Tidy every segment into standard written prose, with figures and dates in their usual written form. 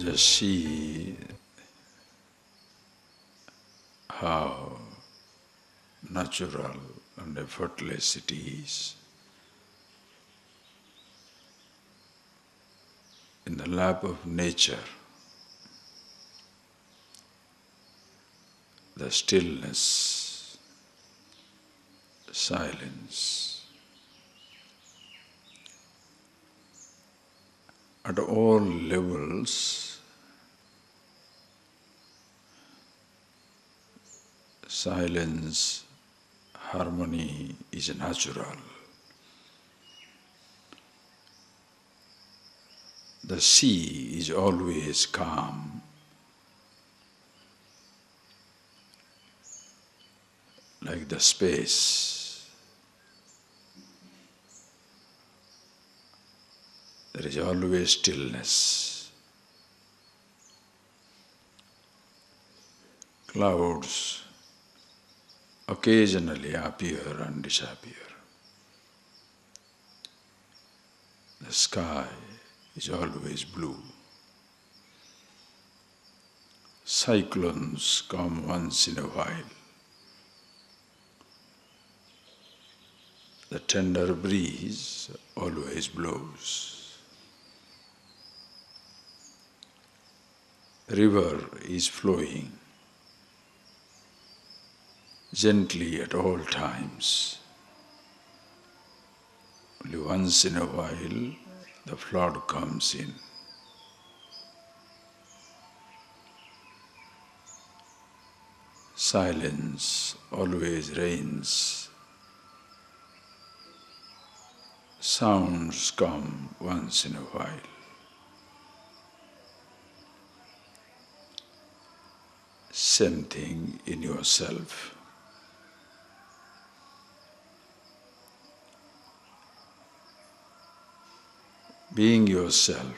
Just see how natural and effortless it is. In the lap of nature, the stillness, silence, at all levels, silence, harmony is natural. The sea is always calm. Like the space, there is always stillness. Clouds occasionally appear and disappear. The sky is always blue. Cyclones come once in a while. The tender breeze always blows. River is flowing gently at all times. Only once in a while the flood comes in. Silence always reigns. Sounds come once in a while. Same thing in yourself. Being yourself,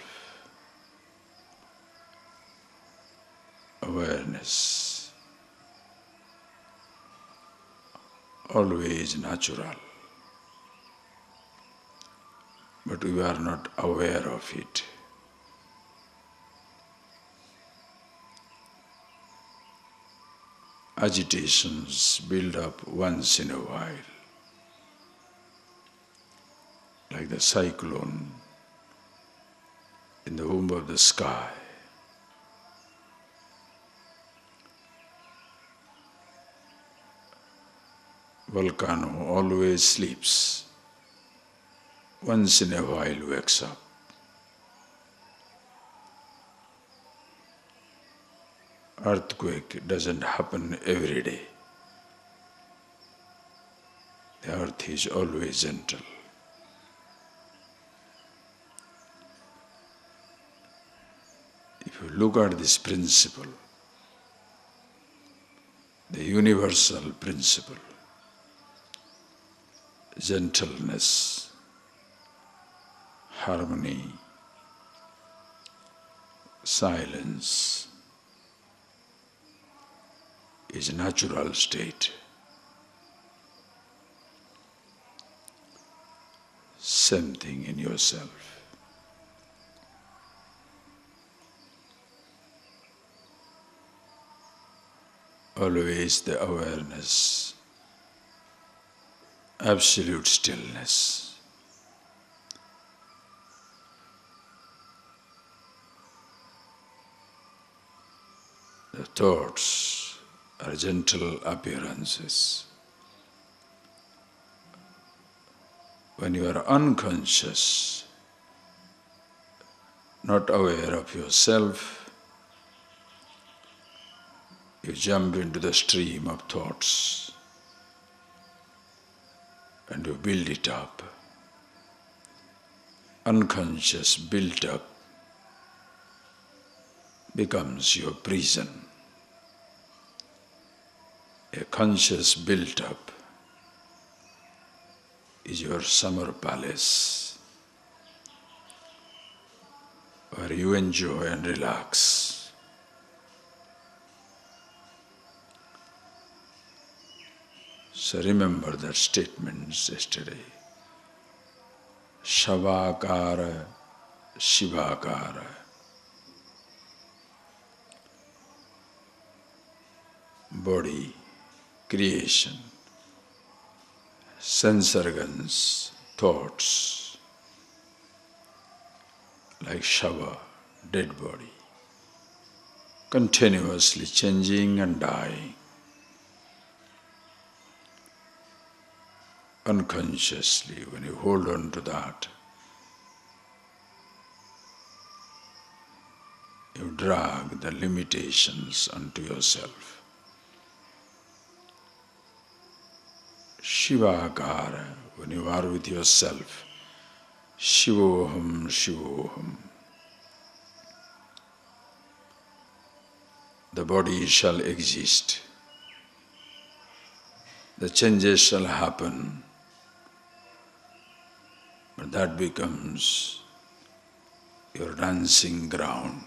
awareness, always natural. But we are not aware of it. Agitations build up once in a while, like the cyclone in the womb of the sky. Volcano always sleeps. Once in a while wakes up. Earthquake doesn't happen every day. The earth is always gentle. If you look at this principle, the universal principle, gentleness, harmony, silence is a natural state. Same thing in yourself. Always the awareness, absolute stillness. The thoughts are gentle appearances. When you are unconscious, not aware of yourself, you jump into the stream of thoughts and you build it up. Unconscious built up becomes your prison. A conscious built up is your summer palace where you enjoy and relax. So remember that statement yesterday. Shavakara, Shivakara. body, creation, sense organs, thoughts, like shava, dead body, continuously changing and dying. Unconsciously, when you hold on to that, you drag the limitations onto yourself. Shivakara, when you are with yourself, Shivoham, Shivoham. The body shall exist. The changes shall happen, but that becomes your dancing ground.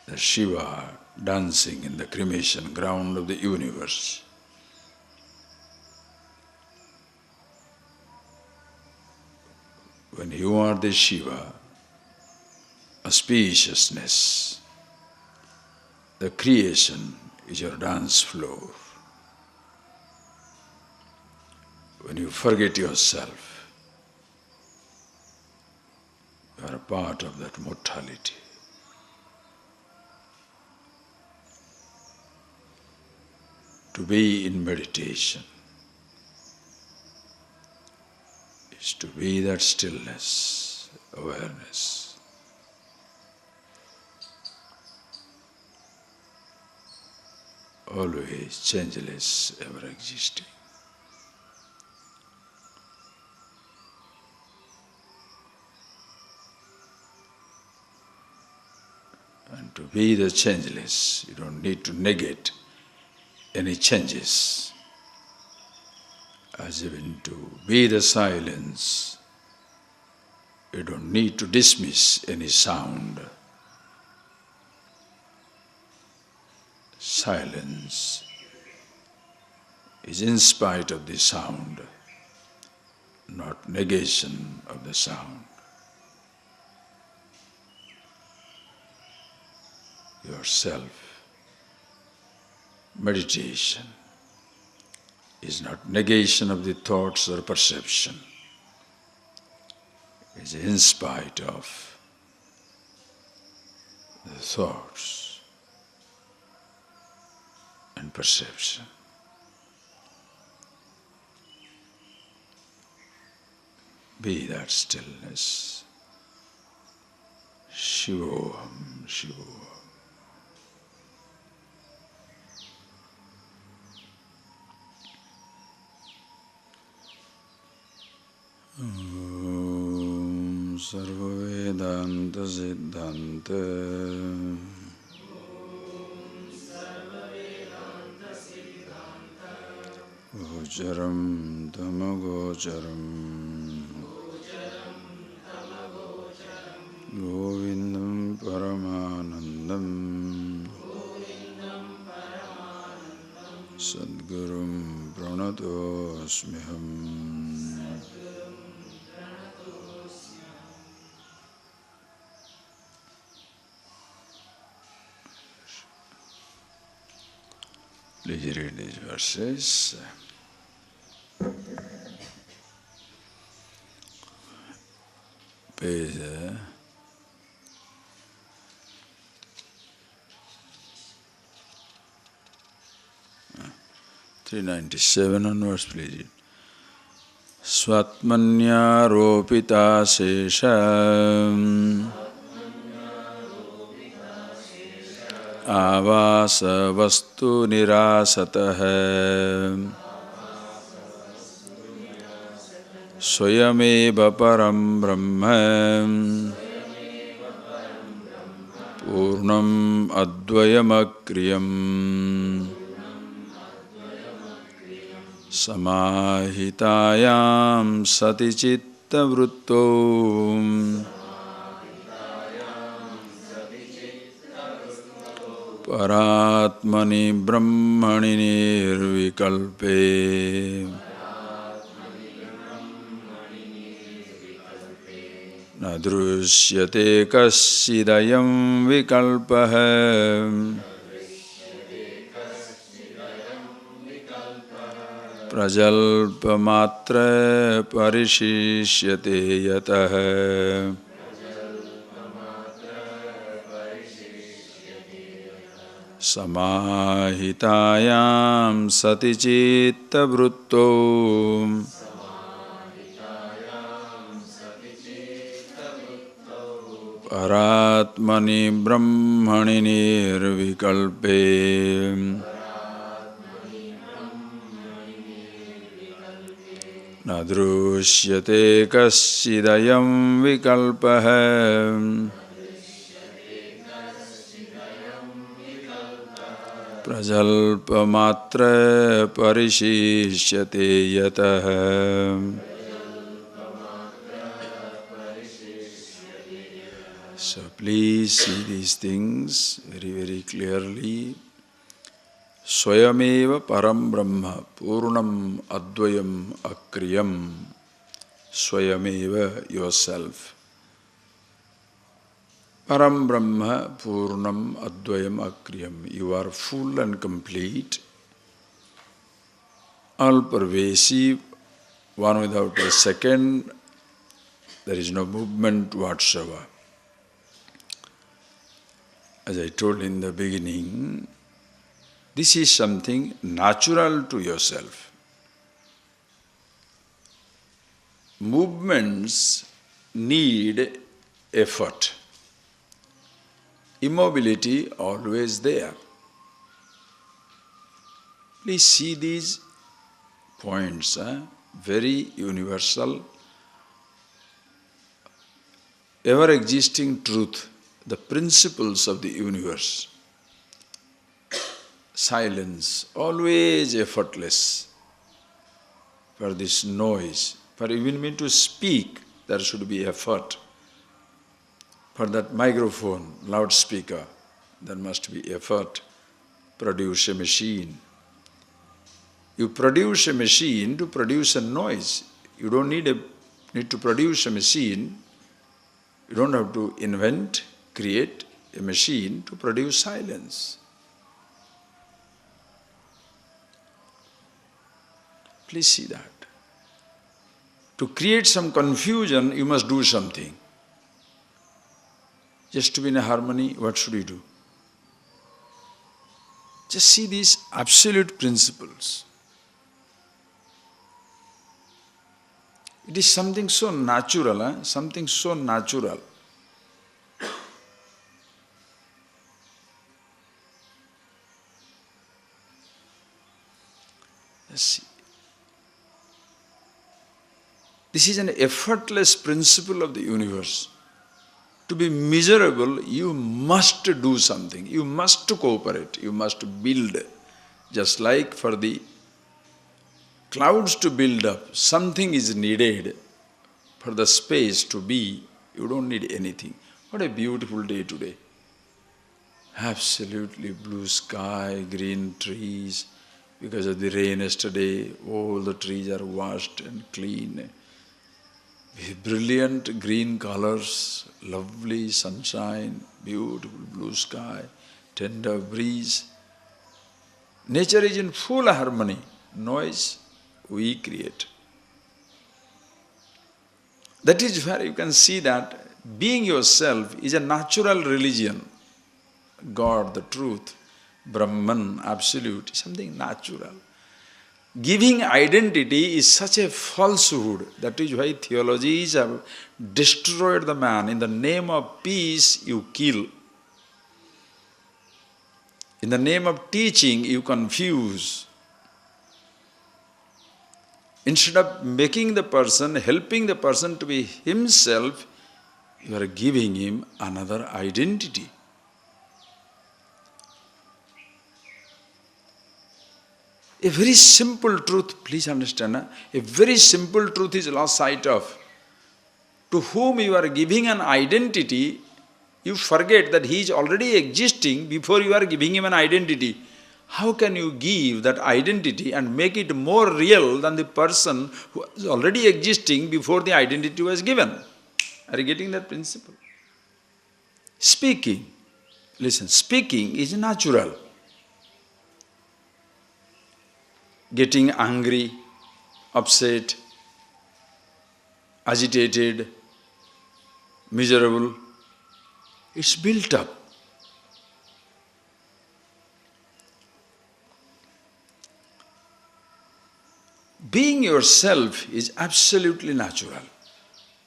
The Shiva dancing in the cremation ground of the universe. When you are the Shiva, auspiciousness, the creation is your dance floor. When you forget yourself, you are a part of that mortality. To be in meditation is to be that stillness, awareness. Always changeless, ever existing. And to be the changeless, you don't need to negate any changes. As even to be the silence, you don't need to dismiss any sound. Silence is in spite of the sound, not negation of the sound. Yourself. Meditation is not negation of the thoughts or perception. It is in spite of the thoughts and perception. Be that stillness. Shivoham, Shivoham. Om Sarva Vedanta Siddhante Gocharam Tamagocharam Govindam Paramanandam Sadgurum Pranatosmiham. Please read these verses. Page 397 onwards, please. Swatmanyaropita sesham avasa vastu nirasatah swayameva param brahma purnam advayamakriyam samahitayam sati citta vrutto paratmani brahmani nirvikalpe nadrusyate kasidayam vikalpah prajalpamatra parishishyate yatah samahitayam sati citta vrutto paratmani brahmani nirvikalpe nadrushyate kaschidayam vikalpah prajalpamatra parishishyate yatah. So please see these things very, very clearly. Swayameva param brahma purnam advayam akriyam. Swayameva, yourself. Param brahma purnam advayam akriyam. You are full and complete, all pervasive, one without a second. There is no movement whatsoever. As I told in the beginning, this is something natural to yourself. Movements need effort. Immobility always there. Please see these points, very universal, ever-existing truth. The principles of the universe. Silence, always effortless. For this noise, for even me to speak, there should be effort. For that microphone, loudspeaker, there must be effort. Produce a machine. You produce a machine to produce a noise. You don't need to produce a machine. You don't have to create a machine to produce silence. Please see that. To create some confusion, you must do something. Just to be in a harmony, what should you do? Just see these absolute principles. It is something so natural, something so natural. See. This is an effortless principle of the universe. To be miserable, you must do something. You must cooperate. You must build. Just like for the clouds to build up, something is needed for the space to be. You don't need anything. What a beautiful day today. Absolutely blue sky, green trees. Because of the rain yesterday, all the trees are washed and clean. With brilliant green colors, lovely sunshine, beautiful blue sky, tender breeze. Nature is in full harmony. Noise we create. That is where you can see that being yourself is a natural religion. God, the truth, Brahman, absolute, something natural. Giving identity is such a falsehood. That is why theologies have destroyed the man. In the name of peace, you kill. In the name of teaching, you confuse. Instead of making the person, helping the person to be himself, you are giving him another identity. A very simple truth, please understand, a very simple truth is lost sight of. To whom you are giving an identity, you forget that he is already existing before you are giving him an identity. How can you give that identity and make it more real than the person who is already existing before the identity was given? Are you getting that principle? Speaking, listen, speaking is natural. getting angry, upset, agitated, miserable. It's built up. Being yourself is absolutely natural.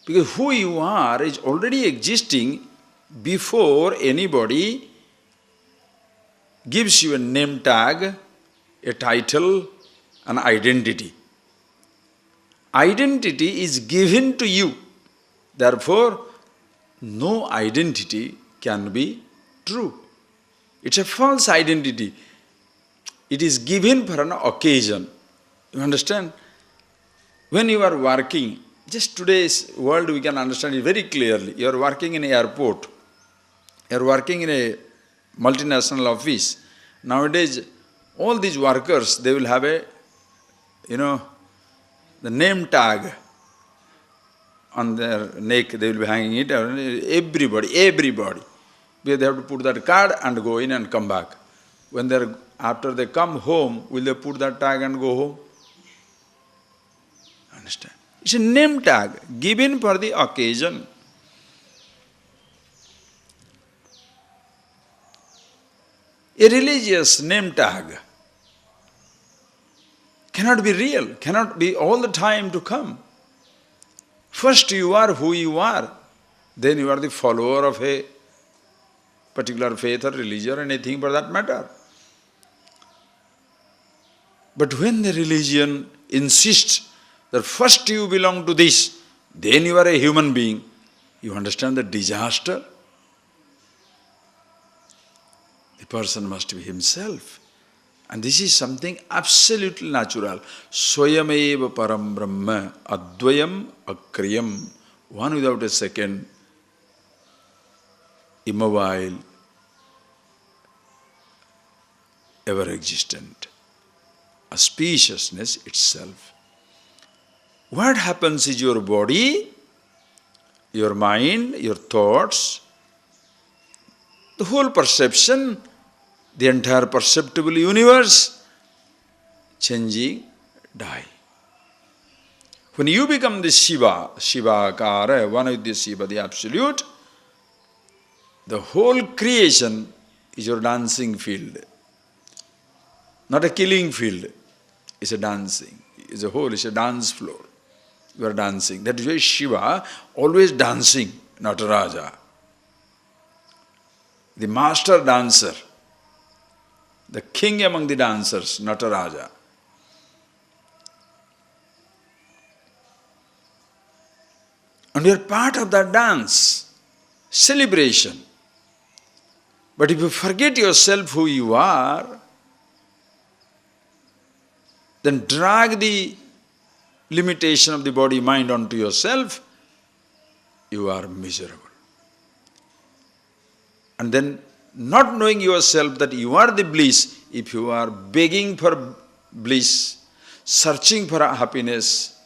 Because who you are is already existing before anybody gives you a name tag, a title, an identity. Identity is given to you. Therefore, no identity can be true. It's a false identity. It is given for an occasion. You understand? When you are working, just today's world we can understand it very clearly. You are working in an airport. You are working in a multinational office. Nowadays, all these workers, they will have a, the name tag on their neck, they will be hanging it. Everybody. Because they have to put that card and go in and come back. After they come home, will they put that tag and go home? Understand? It's a name tag given for the occasion. A religious name tag cannot be real, cannot be all the time to come. First you are who you are, then you are the follower of a particular faith or religion or anything for that matter. But when the religion insists that first you belong to this, then you are a human being, you understand the disaster? The person must be himself. And this is something absolutely natural. Swayameva param brahma advayam akriyam. One without a second, immobile, ever existent. A speciousness itself. What happens is your body, your mind, your thoughts, the whole perception, the entire perceptible universe, changing, die. When you become the Shiva, Shivakara, one with the Shiva, the Absolute, the whole creation is your dancing field. Not a killing field, it's a dancing. It's a whole, it's a dance floor. You are dancing. That is why Shiva always dancing, not Raja. The master dancer, the king among the dancers, not a Raja. And you are part of that dance, celebration. But if you forget yourself who you are, then drag the limitation of the body, mind onto yourself, you are miserable. And then, not knowing yourself that you are the bliss, if you are begging for bliss, searching for happiness,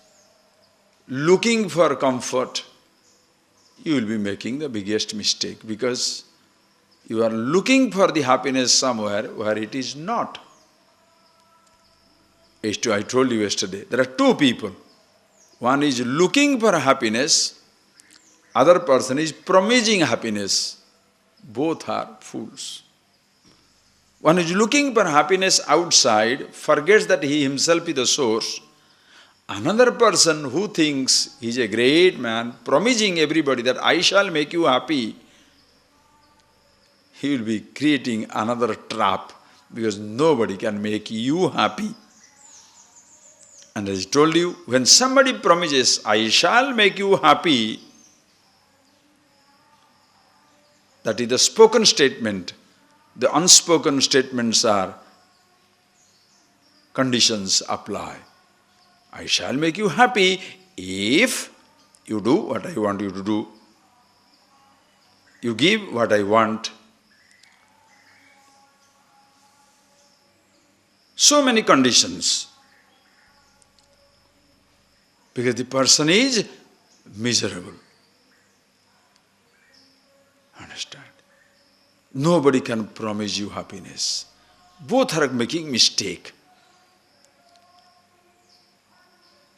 looking for comfort, you will be making the biggest mistake, because you are looking for the happiness somewhere where it is not. I told you yesterday, there are two people. One is looking for happiness, other person is promising happiness. Both are fools. One is looking for happiness outside, forgets that he himself is the source. Another person who thinks he is a great man, promising everybody that I shall make you happy, he will be creating another trap, because nobody can make you happy. And as I told you, when somebody promises, I shall make you happy, that is the spoken statement. The unspoken statements are conditions apply. I shall make you happy if you do what I want you to do. You give what I want. So many conditions. Because the person is miserable. Understand? Nobody can promise you happiness. Both are making mistake.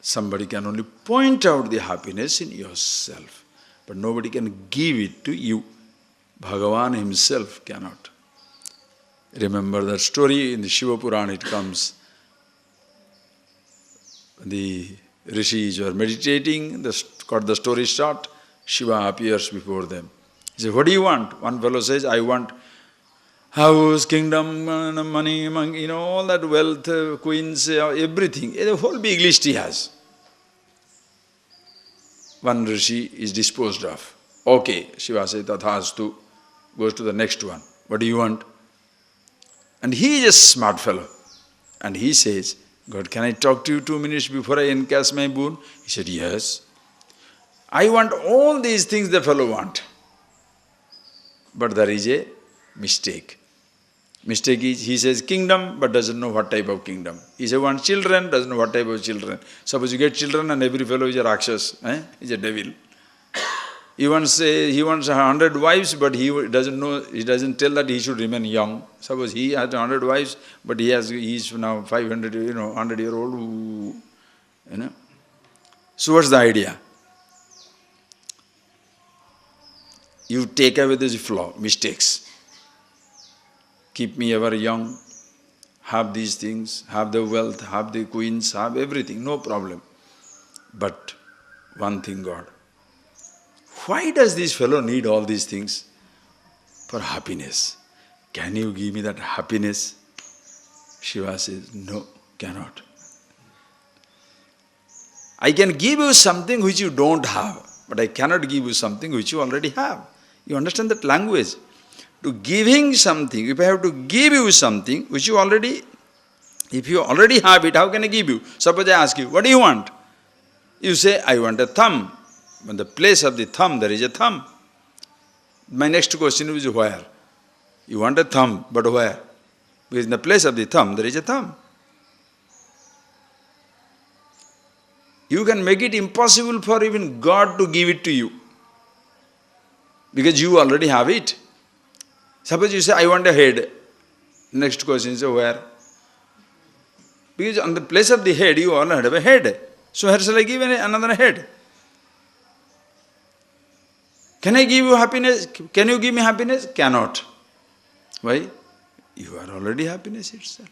Somebody can only point out the happiness in yourself, but nobody can give it to you. Bhagavan himself cannot. Remember that story in the Shiva Purana, it comes. The rishis were meditating, got the story short, Shiva appears before them. He says, what do you want? One fellow says, I want house, kingdom, money, all that wealth, queens, everything. The whole big list he has. One rishi is disposed of. Okay, Shiva says, tathastu, goes to the next one. What do you want? And he is a smart fellow. And he says, God, can I talk to you 2 minutes before I encash my boon? He said, yes. I want all these things the fellow want. But there is a mistake. Mistake is, he says kingdom, but doesn't know what type of kingdom. He says wants children, doesn't know what type of children. Suppose you get children and every fellow is a Rakshas, is a devil. He wants 100 wives, but he doesn't tell that he should remain young. Suppose he has 100 wives, but he is now 500, 100-year-old. So what's the idea? You take away this flaw, mistakes. Keep me ever young, have these things, have the wealth, have the queens, have everything, no problem. But one thing, God, why does this fellow need all these things? For happiness. Can you give me that happiness? Shiva says, no, cannot. I can give you something which you don't have, but I cannot give you something which you already have. You understand that language? To giving something, if I have to give you something which you already, if you already have it, how can I give you? Suppose I ask you, what do you want? You say, I want a thumb. In the place of the thumb, there is a thumb. My next question is where? You want a thumb, but where? Because in the place of the thumb, there is a thumb. You can make it impossible for even God to give it to you. Because you already have it. Suppose you say, I want a head. Next question is where? Because on the place of the head, you already have a head. So where shall I give another head? Can I give you happiness? Can you give me happiness? Cannot. Why? You are already happiness itself.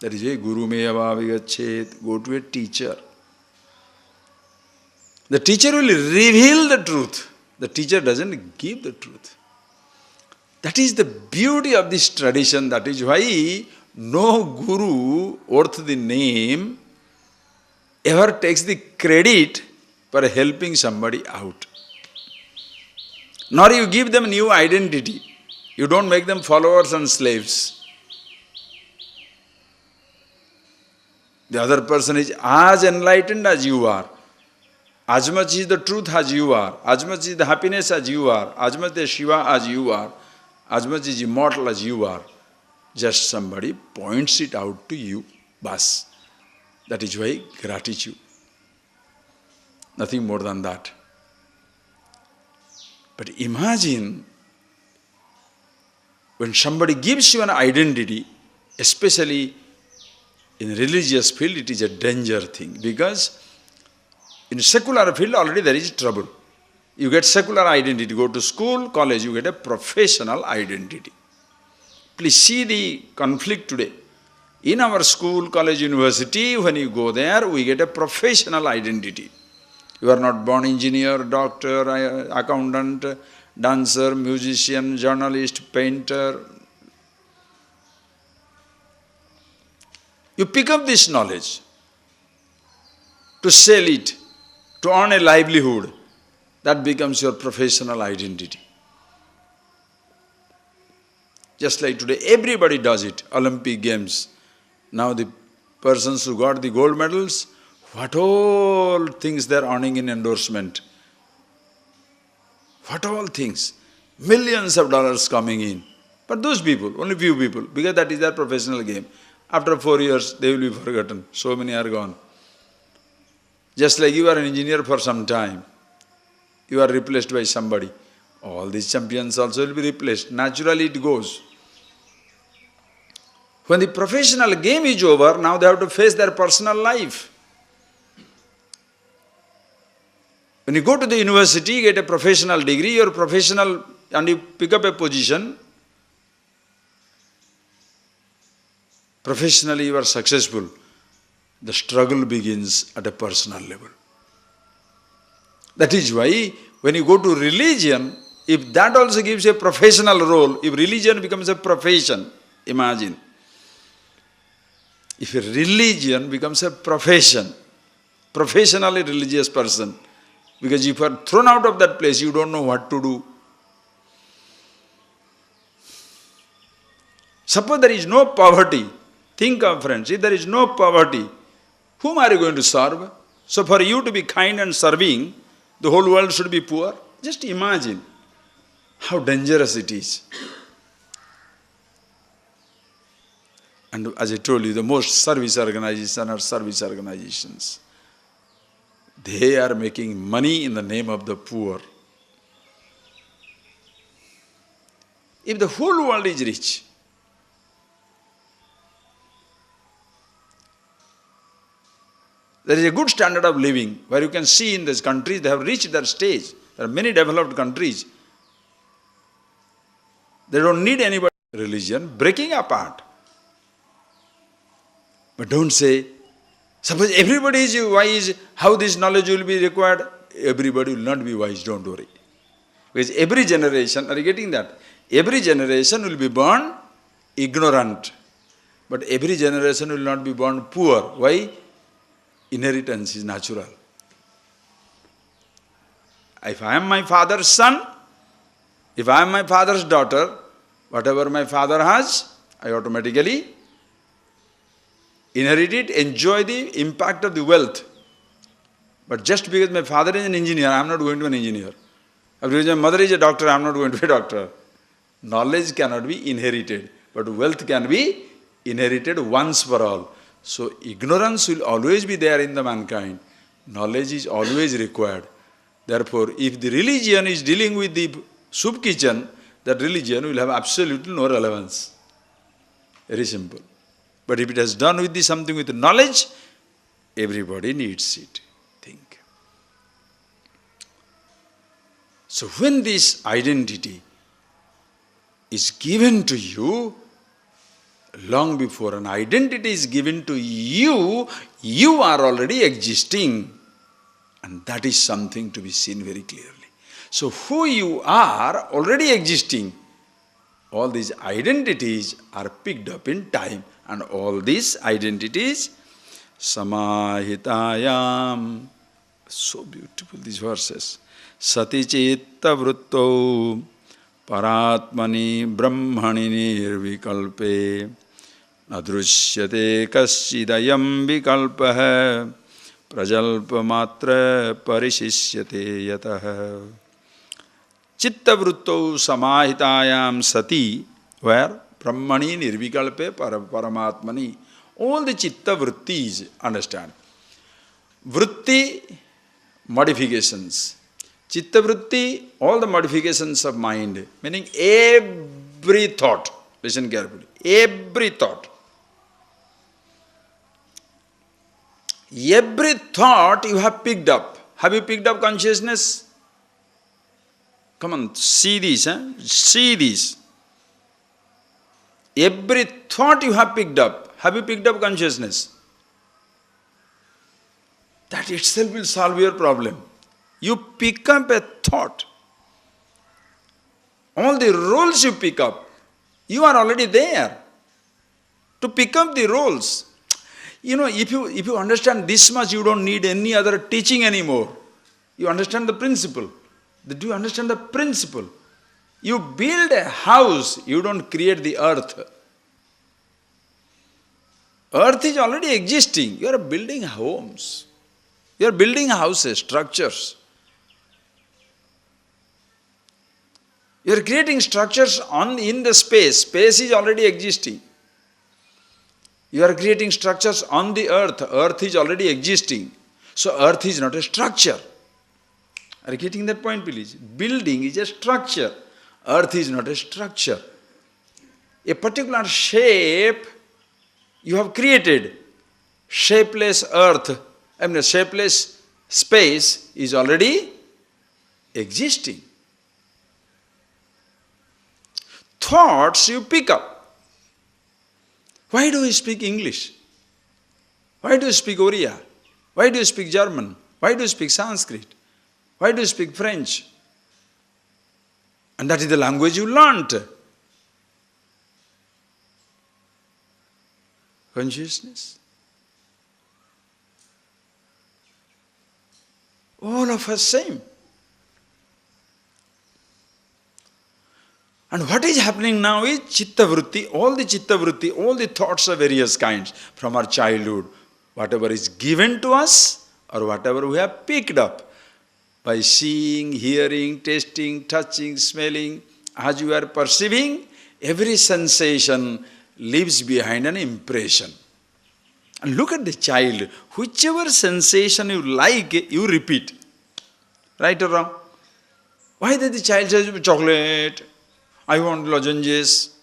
That is why Guru Meyava Vigachet, go to a teacher. The teacher will reveal the truth. The teacher doesn't give the truth. That is the beauty of this tradition. That is why no guru worth the name ever takes the credit for helping somebody out. Nor you give them new identity. You don't make them followers and slaves. The other person is as enlightened as you are. As much is the truth as you are. As much is the happiness as you are. As much is Shiva as you are. As much is immortal as you are. Just somebody points it out to you. Bas. That is why gratitude. Nothing more than that. But imagine when somebody gives you an identity, especially in religious field, it is a danger thing. Because in secular field already there is trouble. You get secular identity, go to school, college, you get a professional identity. Please see the conflict today. In our school, college, university, when you go there, we get a professional identity. You are not born engineer, doctor, accountant, dancer, musician, journalist, painter. You pick up this knowledge to sell it, to earn a livelihood. That becomes your professional identity. Just like today, everybody does it. Olympic Games. Now the persons who got the gold medals, what all things they are earning in endorsement. What all things. Millions of dollars coming in. But those people, only few people, because that is their professional game. After 4 years, they will be forgotten. So many are gone. Just like you are an engineer for some time, you are replaced by somebody. All these champions also will be replaced. Naturally it goes. When the professional game is over, now they have to face their personal life. When you go to the university, you get a professional degree, you're professional and you pick up a position, professionally you are successful. The struggle begins at a personal level. That is why when you go to religion, if that also gives a professional role, if religion becomes a profession, imagine. If a religion becomes a profession, professionally religious person, because if you are thrown out of that place, you don't know what to do. Suppose there is no poverty. Think of friends, if there is no poverty, whom are you going to serve? So for you to be kind and serving, the whole world should be poor. Just imagine how dangerous it is. And as I told you, the most service organizations are service organizations. They are making money in the name of the poor. If the whole world is rich, there is a good standard of living where you can see in these countries they have reached their stage. There are many developed countries. They don't need anybody. Religion breaking apart. But don't say, suppose everybody is wise, how this knowledge will be required? Everybody will not be wise, don't worry. Because every generation, are you getting that? Every generation will be born ignorant. But every generation will not be born poor. Why? Inheritance is natural. If I am my father's son, if I am my father's daughter, whatever my father has, I automatically inherit it, enjoy the impact of the wealth. But just because my father is an engineer, I am not going to be an engineer. Or because my mother is a doctor, I am not going to be a doctor. Knowledge cannot be inherited, but wealth can be inherited once for all. So ignorance will always be there in the mankind. Knowledge is always required. Therefore, if the religion is dealing with the soup kitchen, that religion will have absolutely no relevance. Very simple. But if it has done with something with knowledge, everybody needs it. Think. So when this identity is given to you, long before an identity is given to you, you are already existing. And that is something to be seen very clearly. So who you are already existing. All these identities are picked up in time. And all these identities, samahitayam, so beautiful these verses. Sati chitta vrutto paratmani brahmani nirvikalpe nadrushyate kaschidayam vikalpaha prajalpa matra parishishyate yatah. Chitta vrutto samahitayam sati, where? Brahmani nirvikalpe paramatmani. All the chitta vrittis, understand. Vritti, modifications. Chitta vritti, all the modifications of mind. Meaning every thought. Listen carefully. Every thought. Every thought you have picked up. Have you picked up consciousness? Come on, see this. See this. Every thought you have picked up. Have you picked up consciousness? That itself will solve your problem. You pick up a thought. All the roles you pick up, you are already there. To pick up the roles. You know, if you understand this much, you don't need any other teaching anymore. You understand the principle. Do you understand the principle? You build a house, you don't create the earth. Earth is already existing. You are building homes. You are building houses, structures. You are creating structures in the space. Space is already existing. You are creating structures on the earth. Earth is already existing. So earth is not a structure. Are you getting that point, please? Building is a structure. Earth is not a structure. A particular shape you have created. Shapeless earth, shapeless space is already existing. Thoughts you pick up. Why do you speak English? Why do you speak Oriya? Why do you speak German? Why do you speak Sanskrit? Why do you speak French? And that is the language you learnt. Consciousness. All of us same. And what is happening now is chitta vritti, all the thoughts of various kinds from our childhood, whatever is given to us or whatever we have picked up by seeing, hearing, tasting, touching, smelling, as you are perceiving, every sensation leaves behind an impression. And look at the child, whichever sensation you like, you repeat. Right or wrong? Why does the child say chocolate? I want lozenges.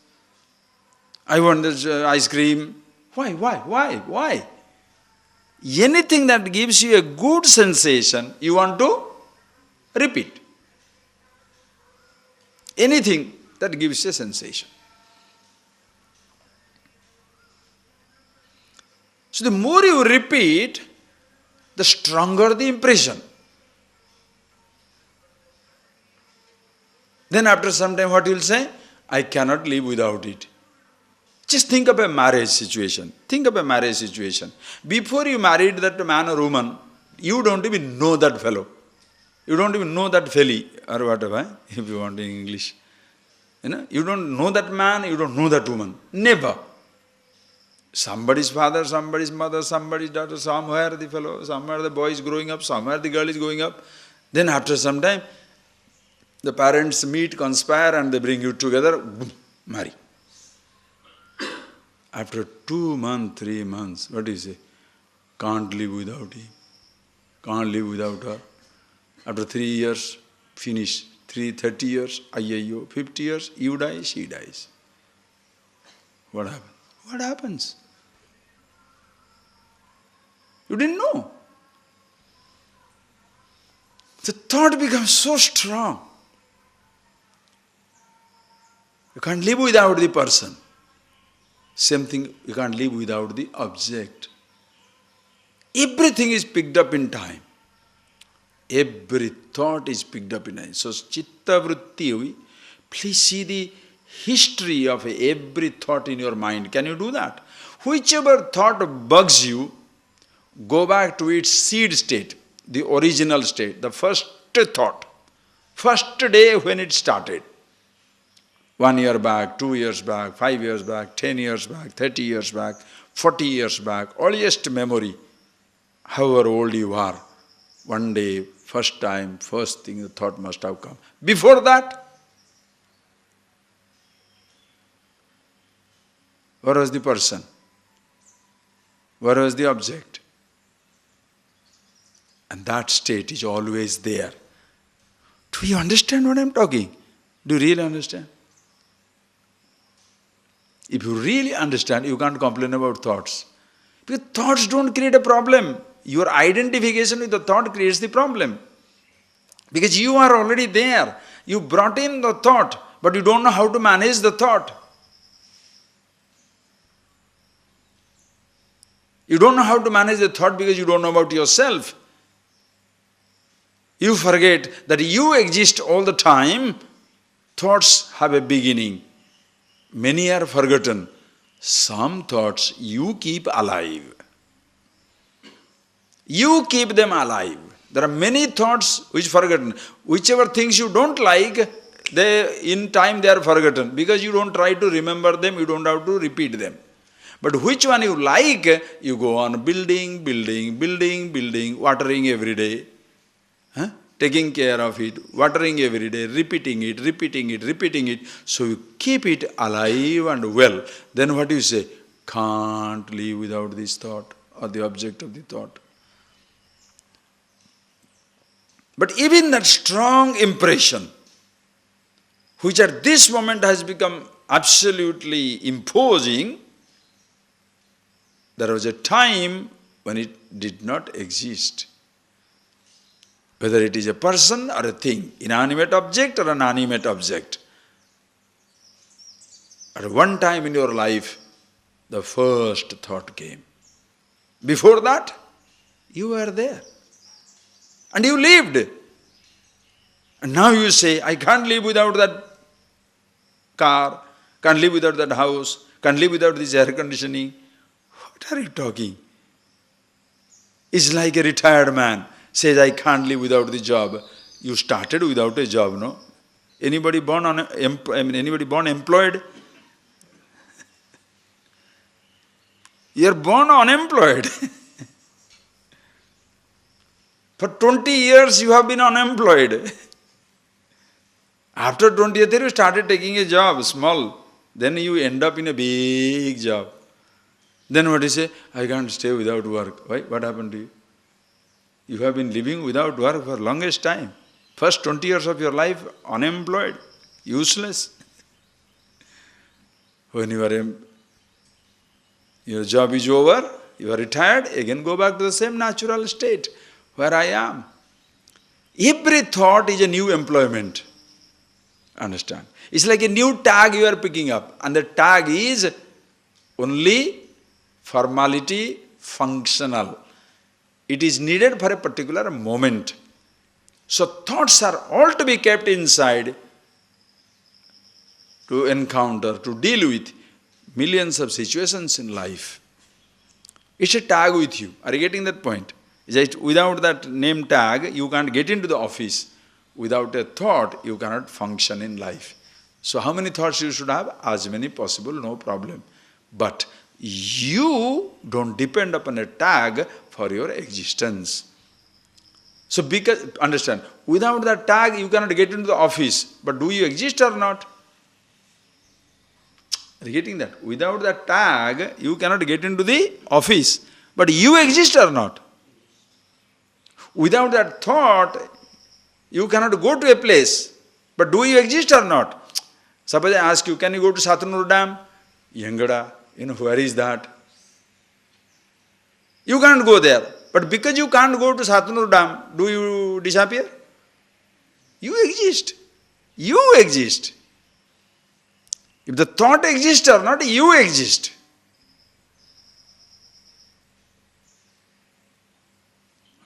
I want this ice cream. Why? Anything that gives you a good sensation, you want to repeat. Anything that gives you a sensation. So the more you repeat, the stronger the impression. Then after some time what you will say? I cannot live without it. Just think of a marriage situation. Before you married that man or woman, you don't even know that fellow. You don't even know that felly or whatever, if you want in English. You don't know that man, you don't know that woman. Never. Somebody's father, somebody's mother, somebody's daughter, somewhere the fellow, somewhere the boy is growing up, somewhere the girl is growing up. Then after some time, the parents meet, conspire, and they bring you together, boom, marry. After 2 months, 3 months, what do you say? Can't live without him. Can't live without her. After 3 years, finish. 30 years, ayayyo. 50 years, you die, she dies. What happens? What happens? You didn't know. The thought becomes so strong. You can't live without the person. Same thing, you can't live without the object. Everything is picked up in time. Every thought is picked up in time. So, chitta vritti, please see the history of every thought in your mind. Can you do that? Whichever thought bugs you, go back to its seed state, the original state, the first thought, first day when it started. 1 year back, 2 years back, 5 years back, 10 years back, 30 years back, 40 years back, earliest memory, however old you are, one day, first time, first thing the thought must have come. Before that, where was the person? Where was the object? And that state is always there. Do you understand what I am talking? Do you really understand? If you really understand, you can't complain about thoughts. Because thoughts don't create a problem. Your identification with the thought creates the problem. Because you are already there. You brought in the thought, but you don't know how to manage the thought. You don't know how to manage the thought because you don't know about yourself. You forget that you exist all the time. Thoughts have a beginning. Many are forgotten. Some thoughts you keep alive. You keep them alive. There are many thoughts which are forgotten. Whichever things you don't like, in time they are forgotten. Because you don't try to remember them, you don't have to repeat them. But which one you like, you go on building, watering every day. Taking care of it, watering every day, repeating it. So you keep it alive and well. Then what do you say? Can't live without this thought or the object of the thought. But even that strong impression, which at this moment has become absolutely imposing, there was a time when it did not exist. whether it is a person or a thing, inanimate object or an animate object. At one time in your life, the first thought came. Before that, you were there. And you lived. And now you say, I can't live without that car, can't live without that house, can't live without this air conditioning. What are you talking? It's like a retired man says, I can't live without the job. You started without a job, no? Anybody born employed? You're born unemployed. For 20 years you have been unemployed. After 20th year you started taking a job, small. Then you end up in a big job. Then what you say? I can't stay without work. Why? What happened to you? You have been living without work for longest time. First 20 years of your life, unemployed, useless. When your job is over, you are retired, again go back to the same natural state where I am. Every thought is a new employment. Understand? It's like a new tag you are picking up, and the tag is only formality, functional. It is needed for a particular moment. So thoughts are all to be kept inside to encounter, to deal with millions of situations in life. It's a tag with you. Are you getting that point? Without that name tag, you can't get into the office. Without a thought, you cannot function in life. So how many thoughts you should have? As many possible, no problem. But you don't depend upon a tag for your existence. So understand, without that tag, you cannot get into the office. But do you exist or not? Are you getting that? Without that tag, you cannot get into the office. But you exist or not? Without that thought, you cannot go to a place. But do you exist or not? Suppose I ask you, can you go to Satnur Dam? Yangada, where is that? You can't go there. But because you can't go to Satnur Dam, do you disappear? You exist. You exist. If the thought exists or not, you exist.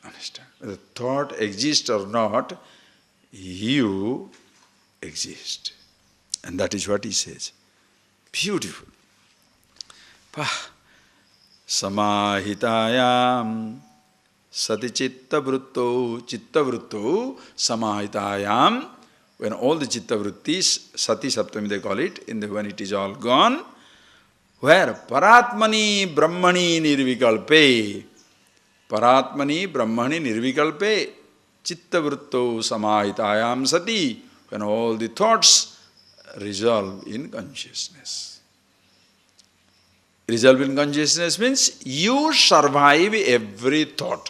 Understand? Whether the thought exists or not, you exist. And that is what he says. Beautiful. Samahitayam sati chitta vrutto samahitayam. When all the chitta vrittis, sati saptami they call it, when it is all gone, where paratmani brahmani nirvikalpe, chitta vritto samahitayam sati, when all the thoughts resolve in consciousness. Resolve in consciousness means you survive every thought.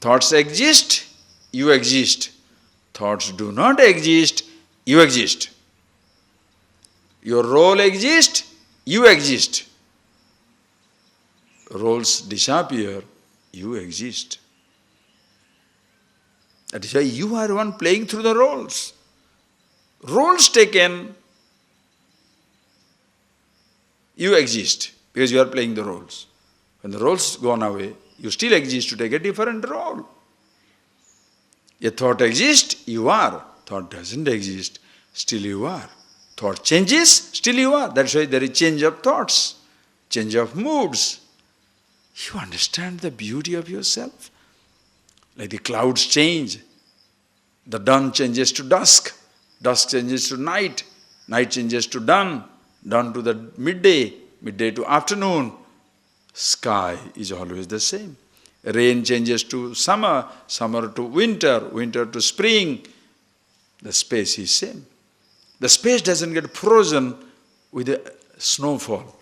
Thoughts exist, you exist. Thoughts do not exist, you exist. Your role exists, you exist. Roles disappear, you exist. That is why you are the one playing through the roles. Roles taken, you exist because you are playing the roles. When the roles gone away, you still exist to take a different role. A thought exists, you are. Thought doesn't exist, still you are. Thought changes, still you are. That's why there is change of thoughts, change of moods. You understand the beauty of yourself? Like the clouds change. The dawn changes to dusk. Dusk changes to night. Night changes to dawn. Dawn to the midday. Midday to afternoon. Sky is always the same. Rain changes to summer. Summer to winter. Winter to spring. The space is same. The space doesn't get frozen with the snowfall.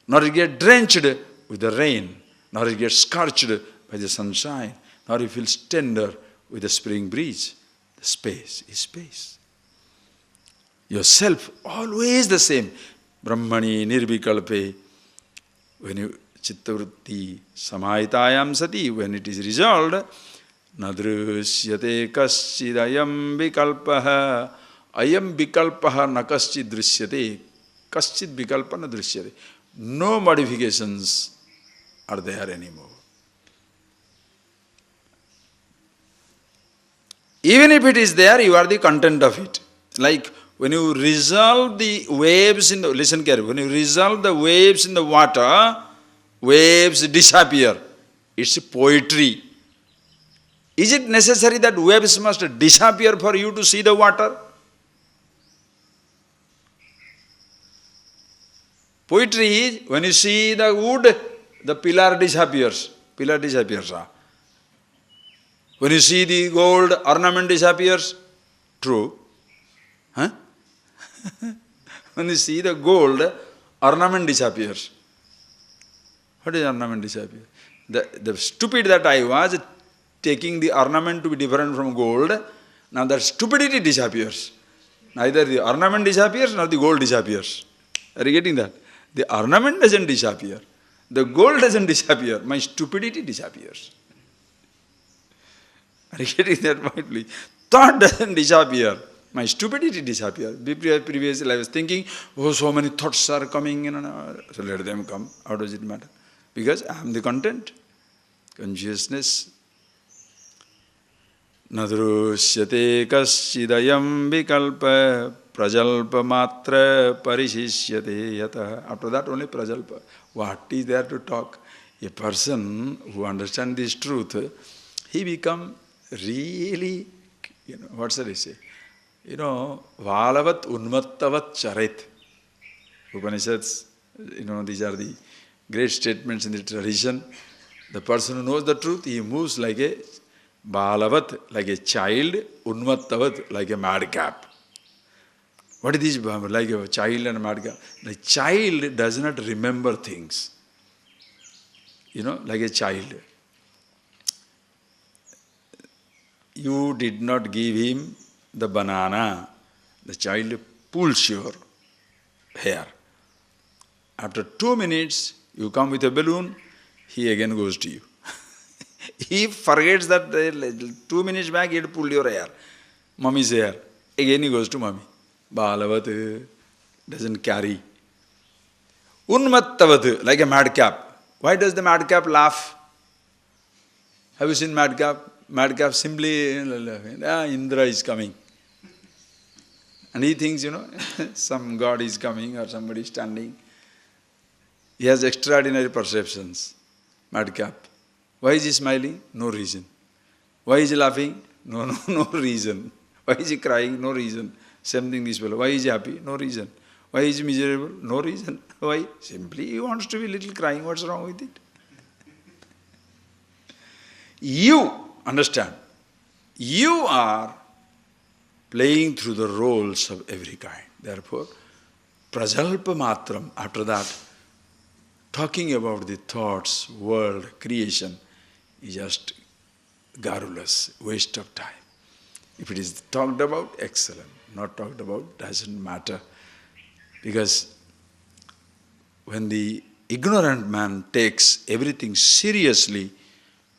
Nor it gets drenched with the rain. Nor it gets scorched by the sunshine. Nor it feels tender with the spring breeze. The space is space. Yourself always the same. Brahmani nirvikalpe. When you chittavritti samahitayam sati, when it is resolved, nadrishyate kaschidayam vikalpaha, ayam vikalpaha na kaschid drishyate, kaschid vikalpa na drishyate. No modifications are there anymore. Even if it is there, you are the content of it. Like when you resolve the waves in the, listen carefully, when you resolve the waves in the water, waves disappear. It's poetry. Is it necessary that waves must disappear for you to see the water? Poetry is, when you see the wood, the pillar disappears. Pillar disappears. When you see the gold, ornament disappears. True. Huh? When you see the gold, ornament disappears. What is ornament disappear? The stupid that I was, taking the ornament to be different from gold, now that stupidity disappears. Neither the ornament disappears nor the gold disappears. Are you getting that? The ornament doesn't disappear. The gold doesn't disappear. My stupidity disappears. Are you getting that point, please? Thought doesn't disappear. My stupidity disappears. Previously I was thinking, oh, so many thoughts are coming, so let them come. How does it matter? Because I am the content. Consciousness. Nadrushyate kaschidayam vikalpa prajalpa matra parishishyate yata. After that only prajalpa. What is there to talk? A person who understands this truth, he become really, what shall I say? Valavat unmattavat charet. Upanishads, these are the great statements in the tradition. The person who knows the truth, he moves like a Balavat, like a child, Unmattavat, like a madcap. What is this? Like a child and a madcap. The child does not remember things. Like a child. You did not give him the banana. The child pulls your hair. After 2 minutes, you come with a balloon, he again goes to you. He forgets that 2 minutes back he had pulled your hair, mommy's hair. Again he goes to mommy. Balavat doesn't carry. Unmattavat, like a madcap. Why does the madcap laugh? Have you seen madcap? Madcap simply, Indra is coming. And he thinks, some god is coming or somebody is standing. He has extraordinary perceptions. Madcap. Why is he smiling? No reason. Why is he laughing? No reason. Why is he crying? No reason. Same thing this fellow. Why is he happy? No reason. Why is he miserable? No reason. Why? Simply he wants to be a little crying. What's wrong with it? You understand. You are playing through the roles of every kind. Therefore, prajalpa matram, after that, talking about the thoughts, world, creation, is just garrulous, waste of time. If it is talked about, excellent. Not talked about, doesn't matter. Because when the ignorant man takes everything seriously,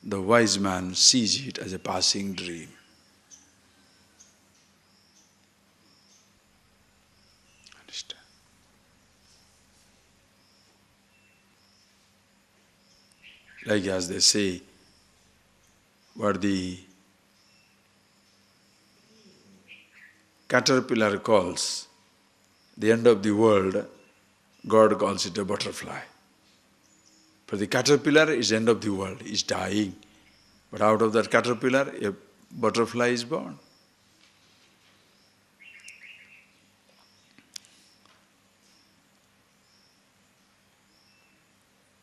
the wise man sees it as a passing dream. Understand? Like as they say, what the caterpillar calls the end of the world, God calls it a butterfly. For the caterpillar is end of the world, is dying. But out of that caterpillar, a butterfly is born.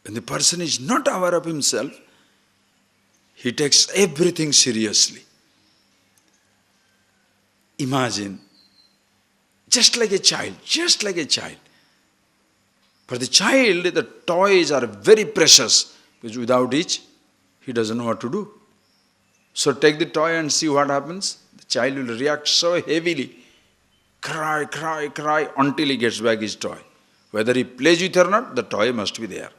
When the person is not aware of himself, he takes everything seriously. Imagine, just like a child. For the child, the toys are very precious, because without which, he doesn't know what to do. So take the toy and see what happens. The child will react so heavily, cry, until he gets back his toy. Whether he plays with it or not, the toy must be there.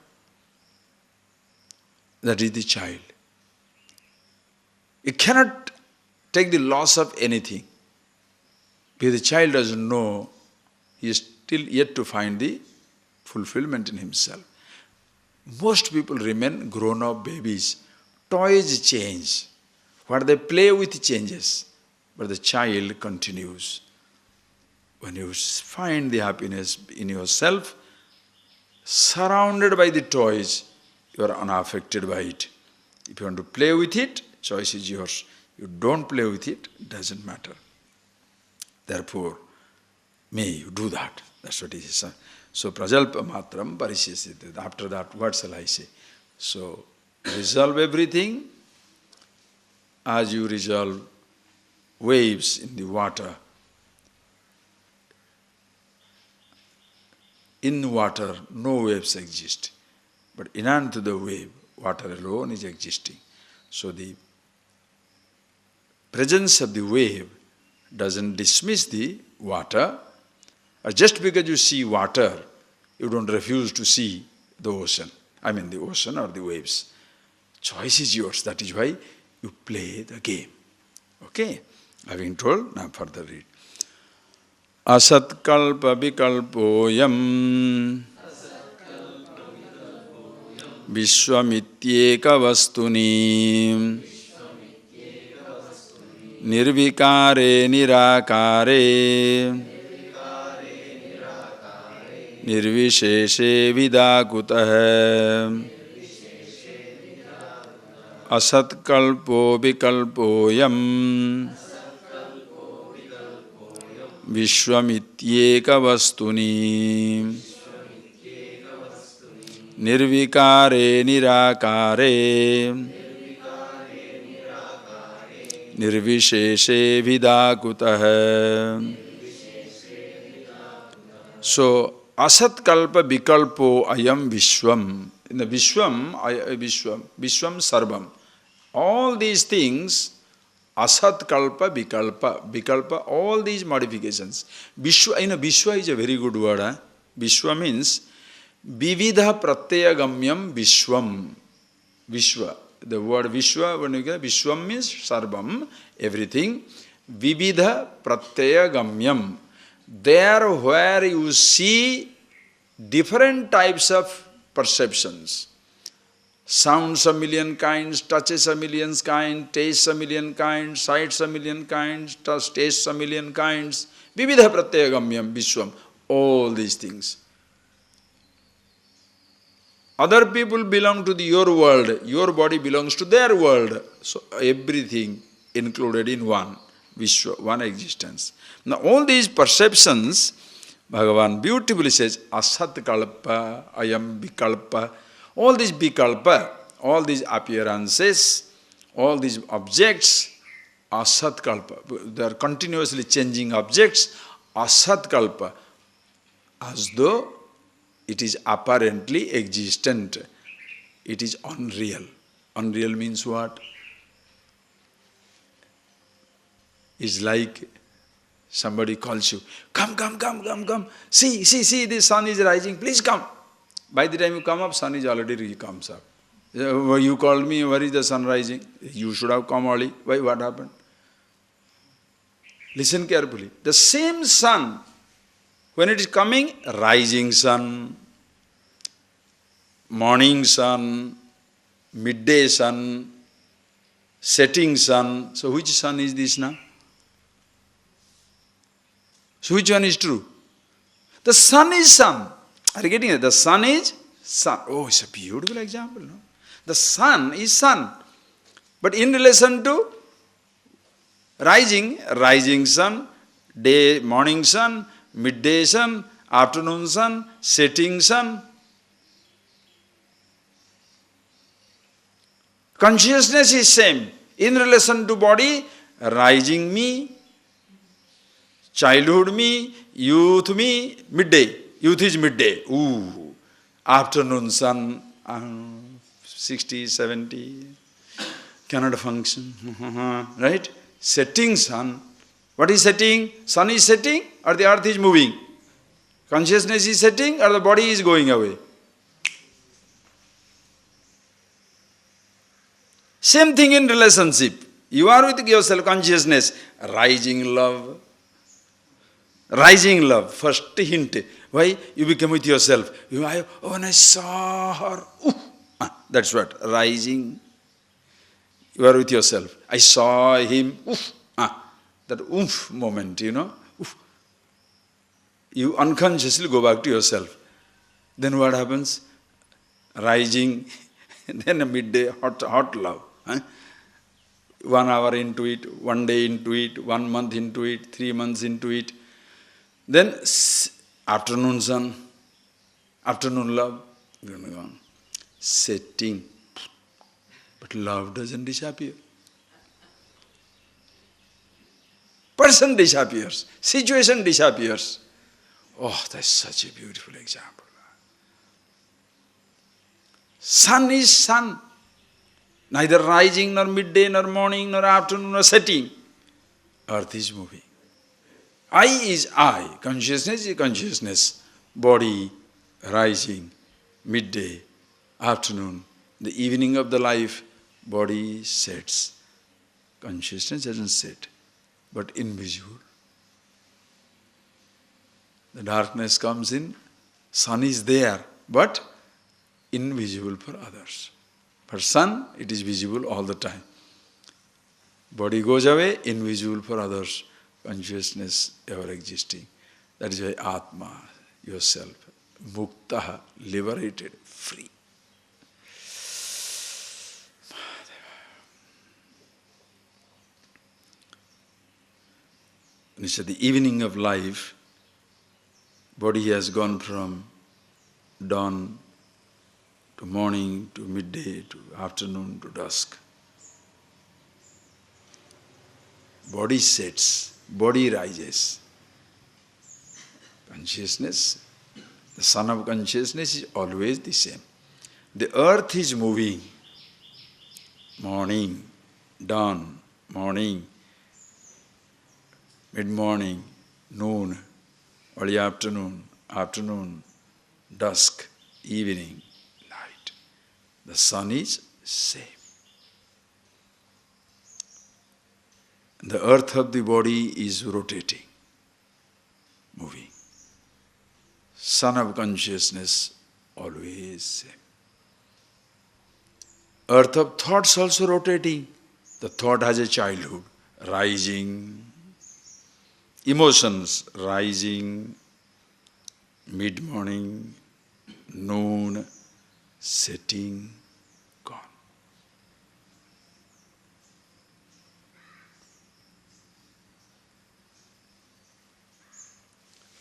That is the child. You cannot take the loss of anything. Because the child doesn't know, he is still yet to find the fulfillment in himself. Most people remain grown-up babies. Toys change. What they play with changes. But the child continues. When you find the happiness in yourself, surrounded by the toys, you are unaffected by it. If you want to play with it, choice is yours. You don't play with it, doesn't matter. Therefore, may you do that. That's what it is. So, prajalpa matram parishyasite. After that, what shall I say? So, resolve everything as you resolve waves in the water. In water, no waves exist. But in and to the wave, water alone is existing. So the presence of the wave doesn't dismiss the water. Or just because you see water, you don't refuse to see the ocean. I mean the ocean or the waves. Choice is yours. That is why you play the game. Okay? Having told, now further read. Asatkalpa vikalpoyam Vishwamityeka vastuni Nirvikare nirakare Nirvisheshe vidakutah Asatkalpo vikalpoyam Vishwamityeka vastuni Nirvikare nirakare Nirvisheshe vidakutah. So, asatkalpa vikalpo ayam vishwam. In the vishwam, vishwam sarvam. All these things, asatkalpa vikalpa, all these modifications. Vishwa, Vishwa is a very good word. Vishwa means vividha pratyagamyam vishwam. Vishwa. The word Vishwa, when you get Vishwam means sarvam, everything. Vividha pratyagamyam. There where you see different types of perceptions. Sounds a million kinds, touches a million kinds, tastes a million kinds, sights a million kinds, tastes a million kinds. Vividha pratyagamyam vishwam. All these things. Other people belong to your world, your body belongs to their world. So everything included in one Vishwa, one existence. Now all these perceptions, Bhagavan beautifully says, asat kalpa, ayam vikalpa, all these vikalpa, all these appearances, all these objects, asat kalpa, they are continuously changing objects, asat kalpa, as though it is apparently existent. It is unreal. Unreal means what? It's like somebody calls you, come. See, the sun is rising, please come. By the time you come up, sun is already comes up. You called me, where is the sun rising? You should have come early. Why, what happened? Listen carefully. The same sun, when it is coming, rising sun, morning sun, midday sun, setting sun. So which sun is this now? So which one is true? The sun is sun. Are you getting it? The sun is sun. Oh, it's a beautiful example, no? The sun is sun. But in relation to rising sun, day, morning sun, midday sun, afternoon sun, setting sun. Consciousness is same. In relation to body, rising me, childhood me, youth me, midday. Youth is midday. Ooh. Afternoon sun, 60, 70, cannot function. Right? Setting sun. What is setting? Sun is setting or the earth is moving? Consciousness is setting or the body is going away? Same thing in relationship. You are with your self-consciousness, rising love. Rising love, first hint. Why? You become with yourself. When I saw her, that's what, rising. You are with yourself. I saw him, that moment, You unconsciously go back to yourself. Then what happens? Rising, then a midday, hot love. 1 hour into it, 1 day into it, 1 month into it, 3 months into it. Then afternoon sun, afternoon love, setting. But love doesn't disappear. Person disappears, situation disappears. Oh, that's such a beautiful example. Sun is sun. Neither rising, nor midday, nor morning, nor afternoon, nor setting. Earth is moving. I is I. Consciousness is consciousness. Body, rising, midday, afternoon. The evening of the life, body sets. Consciousness doesn't set, but invisible. The darkness comes in, sun is there, but invisible for others. For sun, it is visible all the time. Body goes away, invisible for others. Consciousness ever existing. That is why Atma, yourself, muktaha, liberated, free. And it's at the evening of life, body has gone from dawn to morning, to midday, to afternoon, to dusk. Body sets, body rises. Consciousness, the sun of consciousness is always the same. The earth is moving. Morning, dawn, morning, mid-morning, noon, early afternoon, afternoon, dusk, evening, night. The sun is same. The earth of the body is rotating, moving. Sun of consciousness, always same. Earth of thoughts also rotating. The thought has a childhood, rising. Emotions, rising, mid-morning, noon, setting, gone.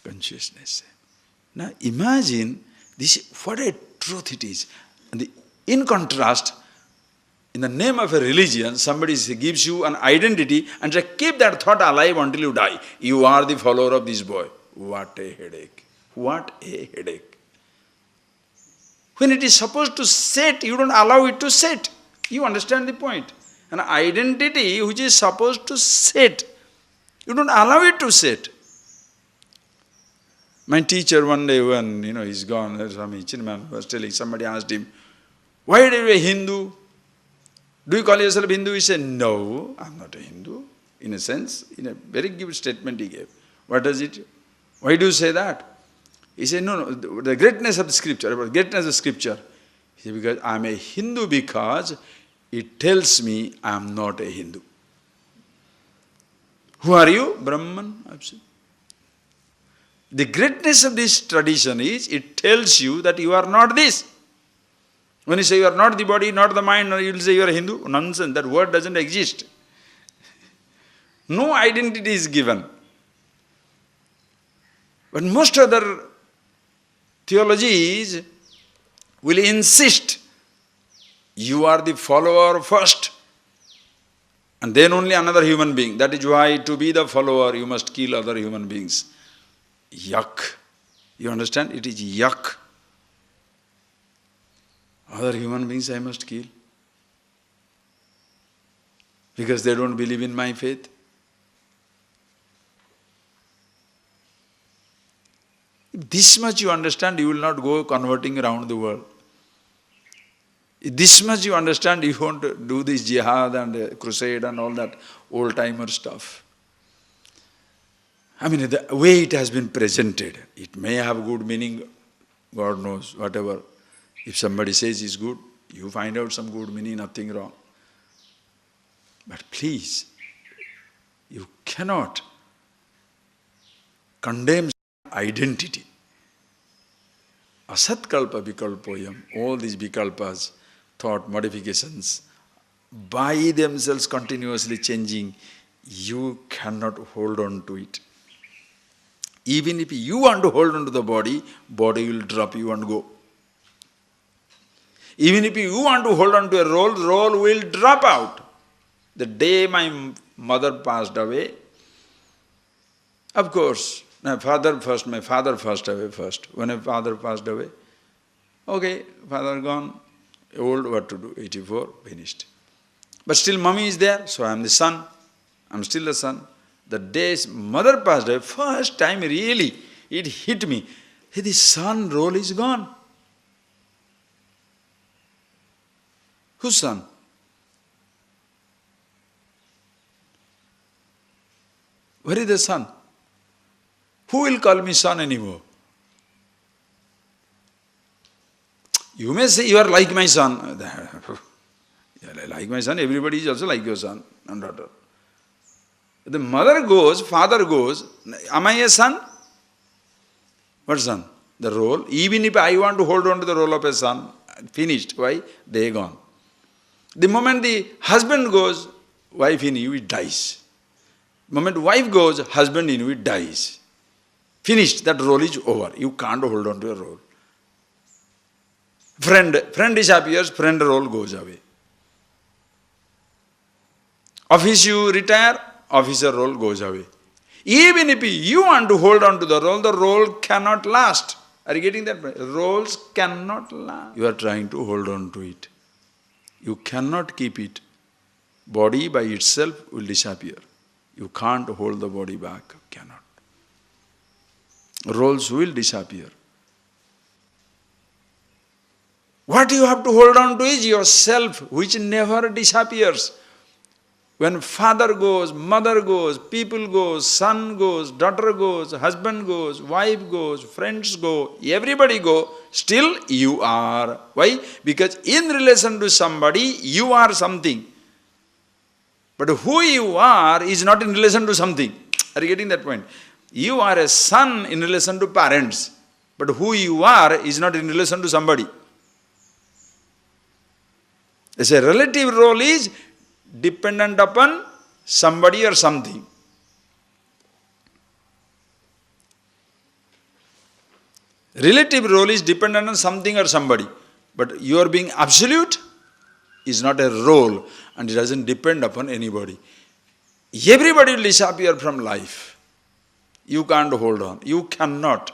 Consciousness. Now imagine this, what a truth it is. And in contrast, in the name of a religion, somebody gives you an identity and says, keep that thought alive until you die. You are the follower of this boy. What a headache. What a headache. When it is supposed to set, you don't allow it to set. You understand the point? An identity which is supposed to set, you don't allow it to set. My teacher one day when, he's gone, Swami Chinman was telling, somebody asked him, why are you a Hindu? Do you call yourself Hindu? He said, no, I'm not a Hindu. In a sense, in a very good statement he gave. What does it? Why do you say that? He said, no, the greatness of the scripture, about greatness of scripture. He said, because I'm a Hindu because it tells me I'm not a Hindu. Who are you? Brahman. Absolutely. The greatness of this tradition is, it tells you that you are not this. When you say you are not the body, not the mind, you will say you are a Hindu. Nonsense, that word doesn't exist. No identity is given. But most other theologies will insist, you are the follower first, and then only another human being. That is why to be the follower, you must kill other human beings. Yuck. You understand? It is yuck. Other human beings I must kill. Because they don't believe in my faith. If this much you understand, you will not go converting around the world. This much you understand, you won't do this jihad and crusade and all that old-timer stuff. I mean, the way it has been presented, it may have good meaning, God knows, whatever. If somebody says it's good, you find out some good meaning, nothing wrong. But please, you cannot condemn identity. Asatkalpa vikalpoyam, all these vikalpas, thought modifications, by themselves continuously changing, you cannot hold on to it. Even if you want to hold on to the body, body will drop you and go. Even if you want to hold on to a role will drop out. The day my mother passed away, of course, my father passed away first. When my father passed away, okay, father gone, old, what to do, 84, finished. But still mommy is there, so I am the son. I am still the son. The day mother passed away, first time really, it hit me. Hey, the son role is gone. Whose son? Where is the son? Who will call me son anymore? You may say you are like my son. Like my son, everybody is also like your son and daughter. The mother goes, father goes, am I a son? What son? The role. Even if I want to hold on to the role of a son, finished. Why? They gone. The moment the husband goes, wife in you, it dies. The moment wife goes, husband in you, it dies. Finished. That role is over. You can't hold on to a role. Friend disappears, friend role goes away. Office you retire, officer role goes away. Even if you want to hold on to the role cannot last. Are you getting that? Roles cannot last. You are trying to hold on to it. You cannot keep it. Body by itself will disappear. You can't hold the body back. Cannot. Roles will disappear. What you have to hold on to is yourself, which never disappears. When father goes, mother goes, people goes, son goes, daughter goes, husband goes, wife goes, friends go, everybody go, still you are. Why? Because in relation to somebody, you are something. But who you are is not in relation to something. Are you getting that point? You are a son in relation to parents. But who you are is not in relation to somebody. It's a relative role is dependent upon somebody or something. Relative role is dependent on something or somebody. But your being absolute is not a role and it doesn't depend upon anybody. Everybody will disappear from life. You can't hold on. You cannot.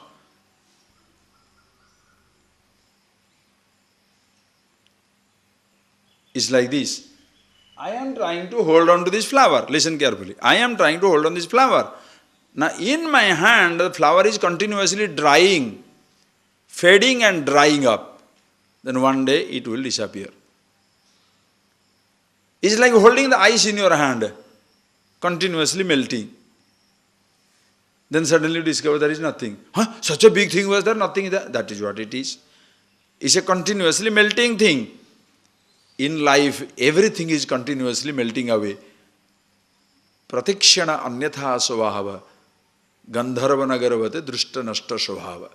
It's like this. I am trying to hold on to this flower. Listen carefully. I am trying to hold on this flower. Now in my hand, the flower is continuously drying, fading and drying up. Then one day it will disappear. It's like holding the ice in your hand, continuously melting. Then suddenly you discover there is nothing. Huh? Such a big thing was there, nothing there. That is what it is. It's a continuously melting thing. In life, everything is continuously melting away. Pratikshana anyatha svabhava gandharva nagaravate drushta nashta svabhava.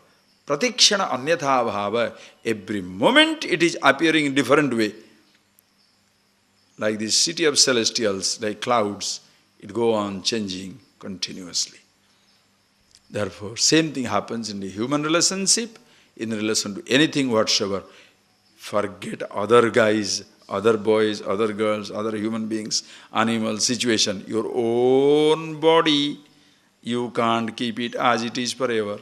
Pratikshana anyatha bhava. Every moment it is appearing in different way. Like this city of celestials, like clouds, it go on changing continuously. Therefore, same thing happens in the human relationship, in relation to anything whatsoever. Forget other guys, other boys, other girls, other human beings, animals, situation. Your own body, you can't keep it as it is forever.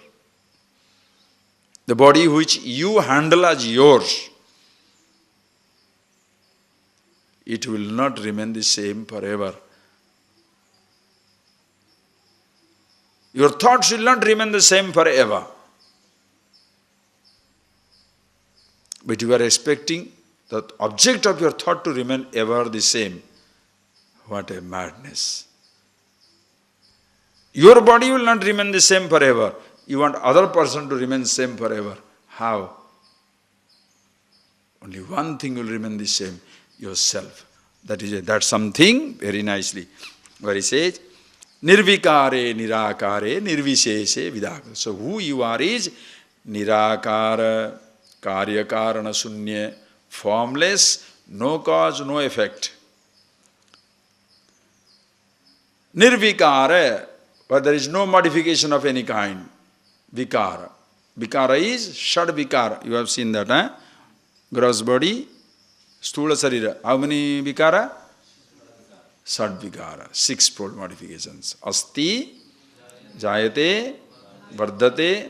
The body which you handle as yours, it will not remain the same forever. Your thoughts will not remain the same forever. But you are expecting the object of your thought to remain ever the same. What a madness. Your body will not remain the same forever. You want other person to remain same forever. How? Only one thing will remain the same, yourself. That's something very nicely where he says, Nirvikare, Nirakare, Nirvisheshe, Vidakara. So who you are is Nirakara, Karyakarana Sunya, formless, no cause, no effect. Nirvikara, but there is no modification of any kind. Vikara. Vikara is Shad Vikara. You have seen that, eh? Gross body, Stula Sarira. How many Vikara? Sad Vikara. Sixfold modifications. Asti, Jayate, Vardhate,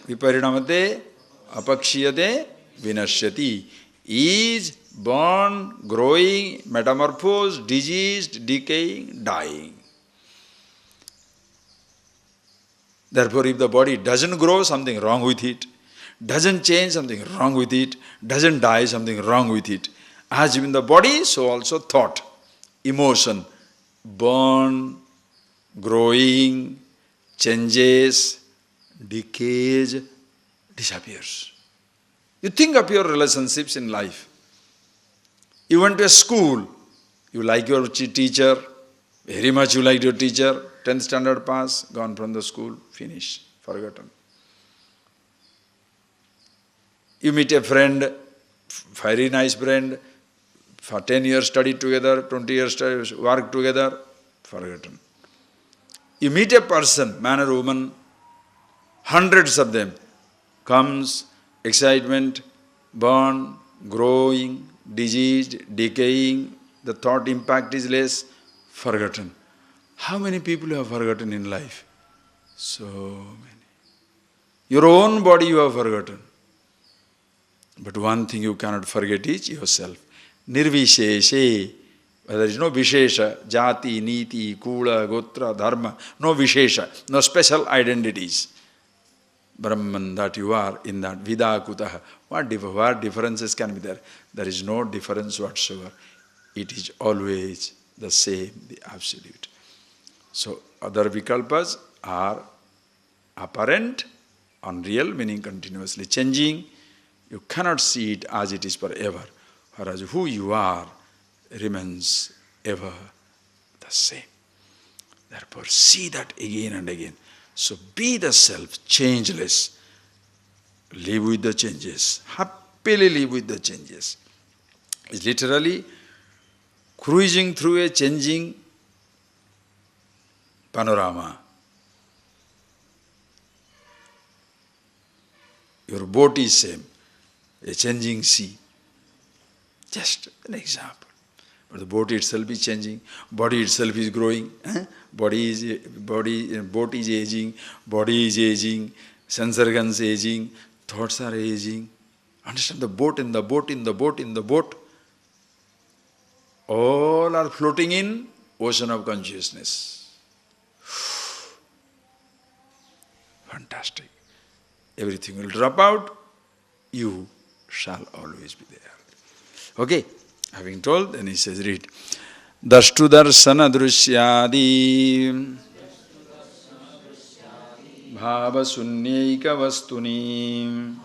Viparinamate, Apakshiyate, Vinashyati. Is born, growing, metamorphosed, diseased, decaying, dying. Therefore, if the body doesn't grow, something wrong with it. Doesn't change, something wrong with it. Doesn't die, something wrong with it. As in the body, so also thought, emotion, born, growing, changes, decays, disappears. You think of your relationships in life. You went to a school, you like your teacher, very much you liked your teacher, 10th standard pass, gone from the school, finished, forgotten. You meet a friend, very nice friend, for 10 years studied together, 20 years studied, worked together, forgotten. You meet a person, man or woman, hundreds of them, comes, excitement, born, growing, diseased, decaying, the thought impact is less, forgotten. How many people you have forgotten in life? So many. Your own body you have forgotten. But one thing you cannot forget is yourself. Nirvisheshe. There is no Vishesha, Jati, Niti, Kula, Gotra, Dharma, no Vishesha, no special identities. Brahman that you are in that Vidakutaha. What differences can be there? There is no difference whatsoever. It is always the same, the absolute. So other vikalpas are apparent, unreal, meaning continuously changing. You cannot see it as it is forever. Whereas who you are remains ever the same. Therefore, see that again and again. So be the self, changeless. Live with the changes. Happily live with the changes. It's literally cruising through a changing panorama. Your boat is same, a changing sea. Just an example. But the boat itself is changing, body itself is growing, boat is aging, body is aging, sense organs aging, thoughts are aging. Understand, the boat in the boat in the boat in the boat, all are floating in ocean of consciousness. Fantastic. Everything will drop out, you shall always be there. Okay, having told, then he says, read. Dashtu darsana drusyadi bhava sunyaika vastuni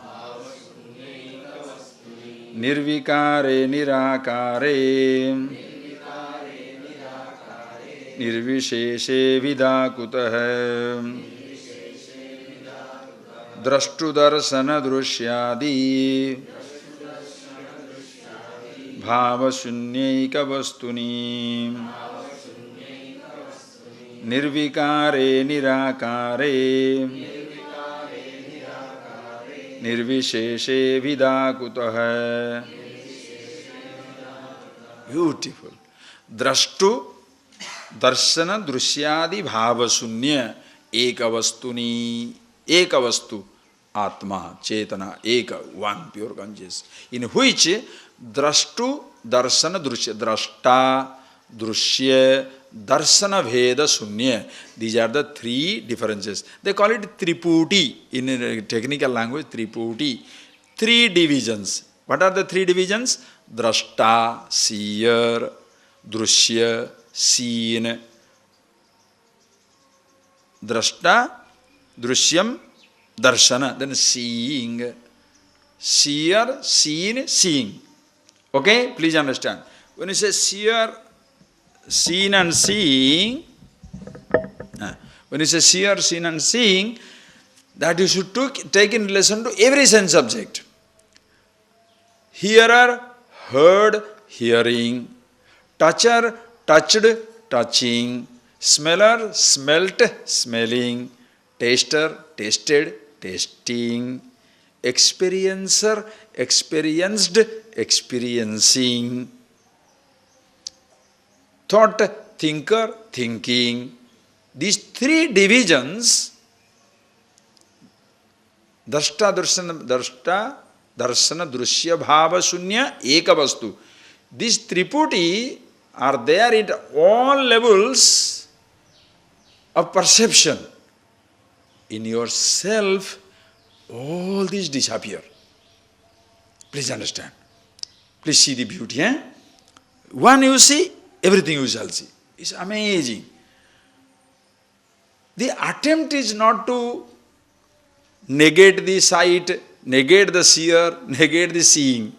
nirvikare nirakare nirvisheshe vidakutah drashtu darsana drusyadi bhava sunyaika vastuni nirvikare nirakare nirvisheshe vidakutah. Beautiful. Drashtu darsana drusyadi bhava sunya ekavastuni. Ekavastu atma chetana eka, one pure conscious, in which drashtu darsana drushya, drashta drushya darsana veda sunya. These are the three differences. They call it triputi in technical language, triputi. Three divisions. What are the three divisions? Drashta, seer, drushya, seen. Drashta, drishyam, darshana. Then seeing. Seer, seen, seeing. Okay? Please understand. When you say seer, seen and seeing, when you say seer, seen and seeing, that you should take in relation to every sense object. Hearer, heard, hearing. Toucher, touched, touching. Smeller, smelt, smelling. Taster, tasted, tasting. Experiencer, experienced, experiencing. Thought, thinker, thinking. These three divisions, Drashta, Darshana, Drushya, Bhava, Shunya, Eka Vastu. These Triputi are there at all levels of perception. In yourself, all these disappear. Please understand. Please see the beauty. One you see, everything you shall see. It's amazing. The attempt is not to negate the sight, negate the seer, negate the seeing.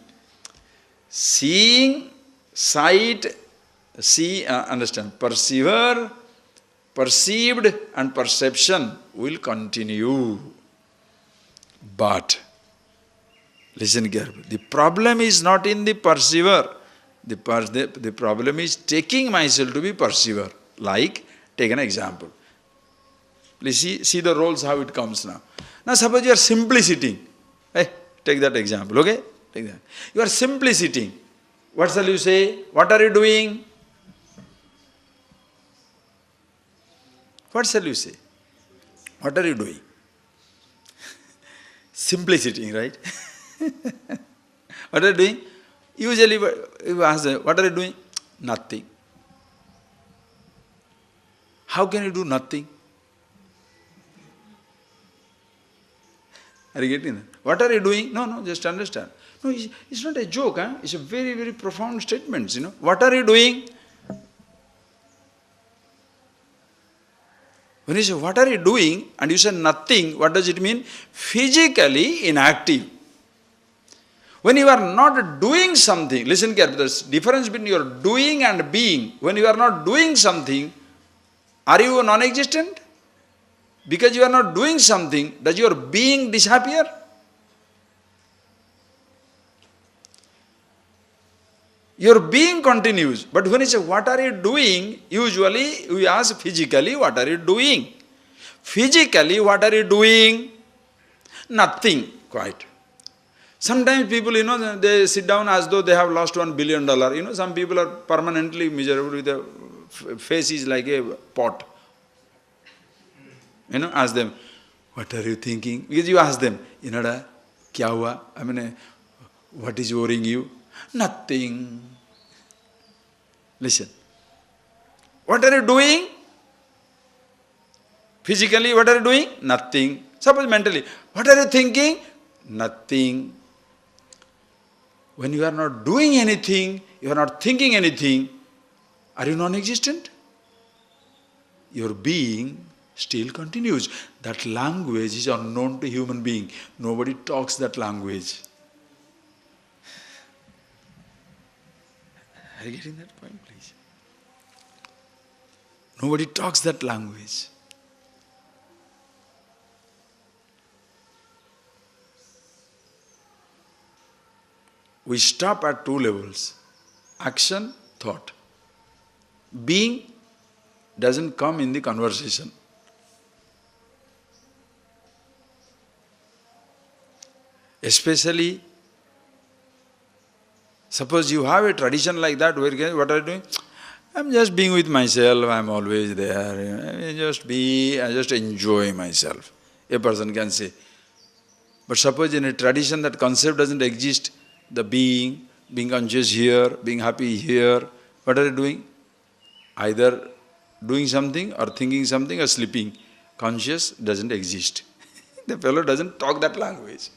Seeing, sight, perceiver, perceived and perception will continue. But, listen carefully, the problem is not in the perceiver. The problem is taking myself to be perceiver. Like, take an example. Please see the roles, how it comes now. Now suppose you are simply sitting. Hey, take that example, okay? Take that. You are simply sitting. What shall you say? What are you doing? What shall you say? What are you doing? Simply sitting, right? What are you doing? Usually you ask them, what are you doing? Nothing. How can you do nothing? Are you getting that? What are you doing? No, just understand. No, it's not a joke. It's a very, very profound statement. What are you doing? When you say, what are you doing? And you say nothing, what does it mean? Physically inactive. When you are not doing something, listen carefully, there's difference between your doing and being. When you are not doing something, are you non-existent? Because you are not doing something, does your being disappear? Your being continues. But when you say, what are you doing? Usually we ask physically, what are you doing? Physically, what are you doing? Nothing, quite. Sometimes people, they sit down as though they have lost $1 billion. Some people are permanently miserable with their face is like a pot. Ask them, what are you thinking? Because you ask them, kya hua? What is worrying you? Nothing. Listen. What are you doing? Physically, what are you doing? Nothing. Suppose mentally, what are you thinking? Nothing. When you are not doing anything, you are not thinking anything, are you non-existent? Your being still continues. That language is unknown to human being. Nobody talks that language. Are you getting that point, please? Nobody talks that language. We stop at two levels. Action, thought. Being doesn't come in the conversation. Especially, suppose you have a tradition like that, where what are you doing? I'm just being with myself, I'm always there. I just enjoy myself. A person can say. But suppose in a tradition that concept doesn't exist, the being conscious here, being happy here, what are you doing? Either doing something or thinking something or sleeping. Conscious doesn't exist. The fellow doesn't talk that language.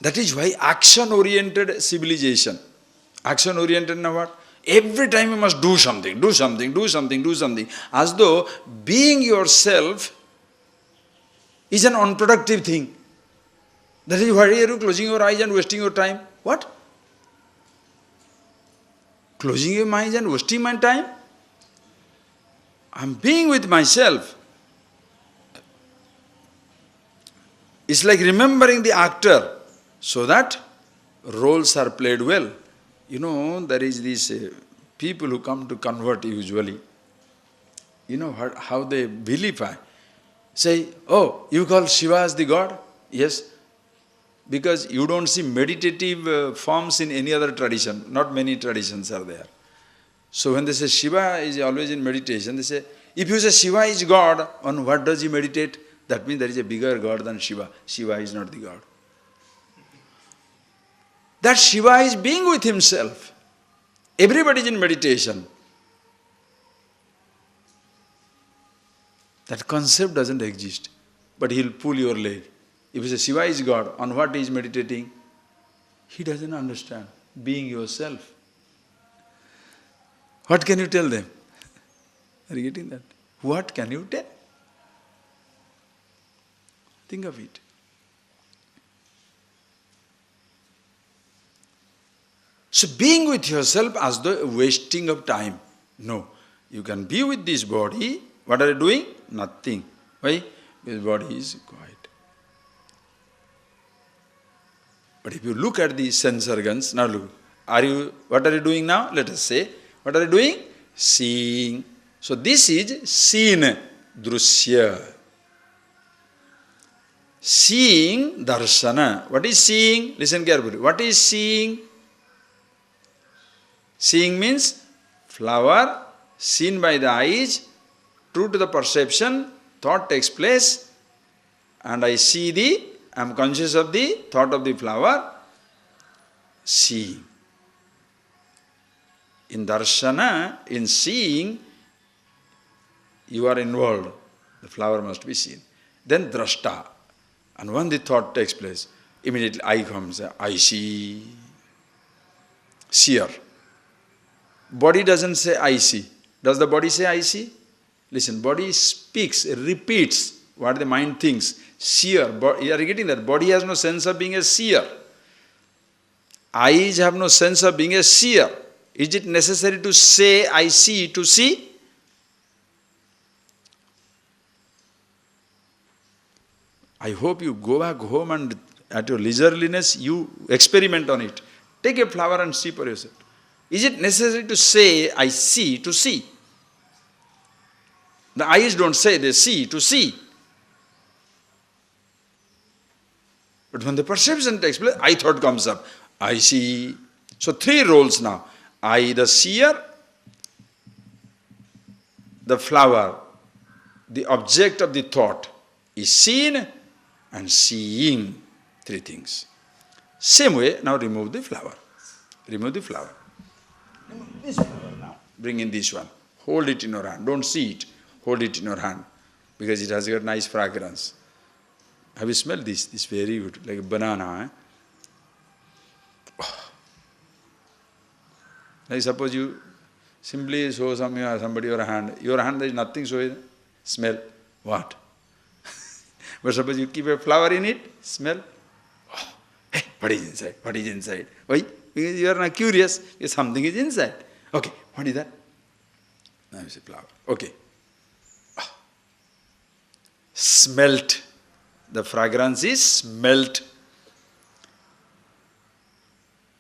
That is why action-oriented civilization. Action-oriented now what? Every time you must do something, do something, do something, do something. As though being yourself is an unproductive thing. That is why are you closing your eyes and wasting your time? What? Closing your eyes and wasting my time? I am being with myself. It's like remembering the actor so that roles are played well. You know, there is these people who come to convert usually. You know how they vilify. Say, oh, you call Shiva as the God? Yes. Because you don't see meditative forms in any other tradition. Not many traditions are there. So when they say Shiva is always in meditation, they say, if you say Shiva is God, on what does he meditate? That means there is a bigger God than Shiva. Shiva is not the God. That Shiva is being with himself. Everybody is in meditation. That concept doesn't exist. But he'll pull your leg. If you say Shiva is God, on what he is meditating? He doesn't understand. Being yourself. What can you tell them? Are you getting that? What can you tell? Think of it. So being with yourself as though wasting of time. No. You can be with this body. What are you doing? Nothing. Why? This body is quiet. But if you look at the sense organs, now look. What are you doing now? Let us say. What are you doing? Seeing. So this is seen. Drusya. Seeing, darshana. What is seeing? Listen carefully. What is seeing? Seeing means flower seen by the eyes, true to the perception, thought takes place, and I am conscious of the thought of the flower, seeing. In darshana, in seeing, you are involved. The flower must be seen. Then drashta. And when the thought takes place, immediately I comes, I see. Seer. Body doesn't say I see. Does the body say I see? Listen, body speaks, repeats what the mind thinks. Seer. You are getting that? Body has no sense of being a seer. Eyes have no sense of being a seer. Is it necessary to say I see to see? I hope you go back home and at your leisureliness, you experiment on it. Take a flower and see for yourself. Is it necessary to say, I see to see? The eyes don't say, they see to see. But when the perception takes place, I thought comes up. I see. So 3 roles now. I, the seer, the flower, the object of the thought is seen and seeing. 3 things. Same way, now remove the flower. Remove the flower. Remove this flower now. Bring in this one. Hold it in your hand. Don't see it. Hold it in your hand. Because it has got nice fragrance. Have you smelled this? This is very good. Like a banana. Oh. Like suppose you simply show somebody your hand. Your hand, there is nothing, so smell. What? But suppose you keep a flower in it, smell. Oh, hey, what is inside? What is inside? Why? Because you are not curious. Because something is inside. Okay, what is that? Now you say flower. Okay. Oh. Smelt. The fragrance is smelt.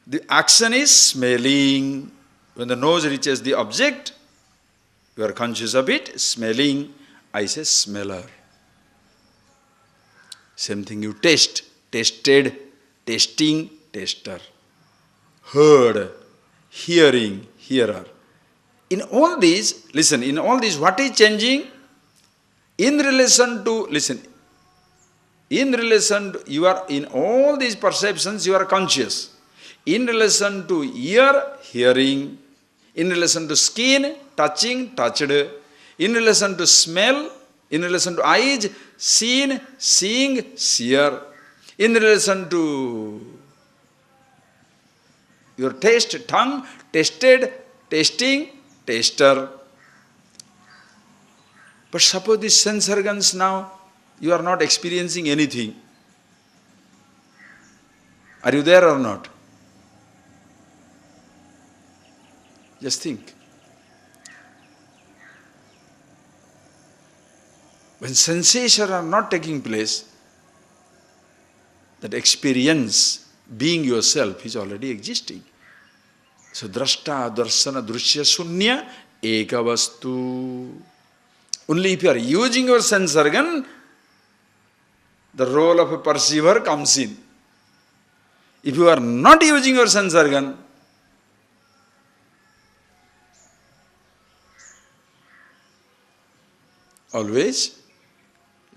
The action is smelling. When the nose reaches the object, you are conscious of it, smelling. I say smeller. Same thing you taste, tasted, tasting, taster. Heard, hearing, hearer. In all these, listen, in all these, what is changing? In relation to, listen, in relation to, you are, in all these perceptions, you are conscious. In relation to ear, hearing. In relation to skin, touching, touched. In relation to smell, in relation to eyes, seen, seeing, seer. in relation to your taste, tongue, tasted, tasting, taster. But suppose these sense organs now, you are not experiencing anything. Are you there or not? Just think. When sensations are not taking place, that experience, being yourself, is already existing. So, drashta, darsana, drushya, sunya, eka vastu. Only if you are using your sense organ, the role of a perceiver comes in. If you are not using your sense organ, always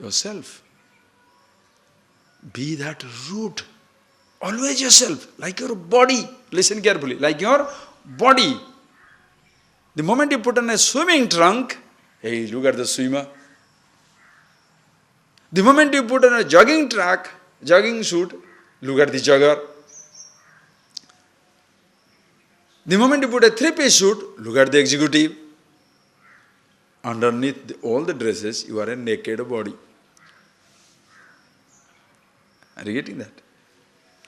yourself. Be that root. Always yourself, like your body. Listen carefully, like your body. The moment you put on a swimming trunk, hey, look at the swimmer. The moment you put on a jogging track, jogging suit, look at the jogger. The moment you put a three-piece suit, look at the executive. Underneath all the dresses, you are a naked body. Are you getting that?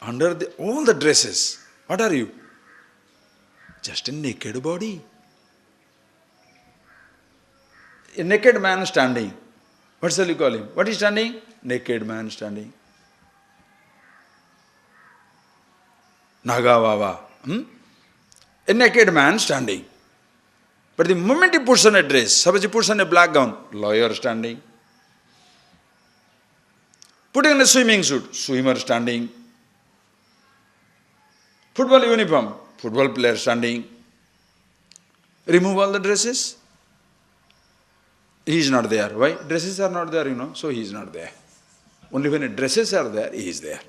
Under all the dresses, what are you? Just a naked body. A naked man standing. What shall you call him? What is standing? Naked man standing. Nagavava. A naked man standing. But the moment he puts on a dress, suppose he puts on a black gown, lawyer standing. Putting on a swimming suit, swimmer standing. Football uniform, football player standing. Remove all the dresses. He is not there. Why? Dresses are not there, so he is not there. Only when dresses are there, he is there.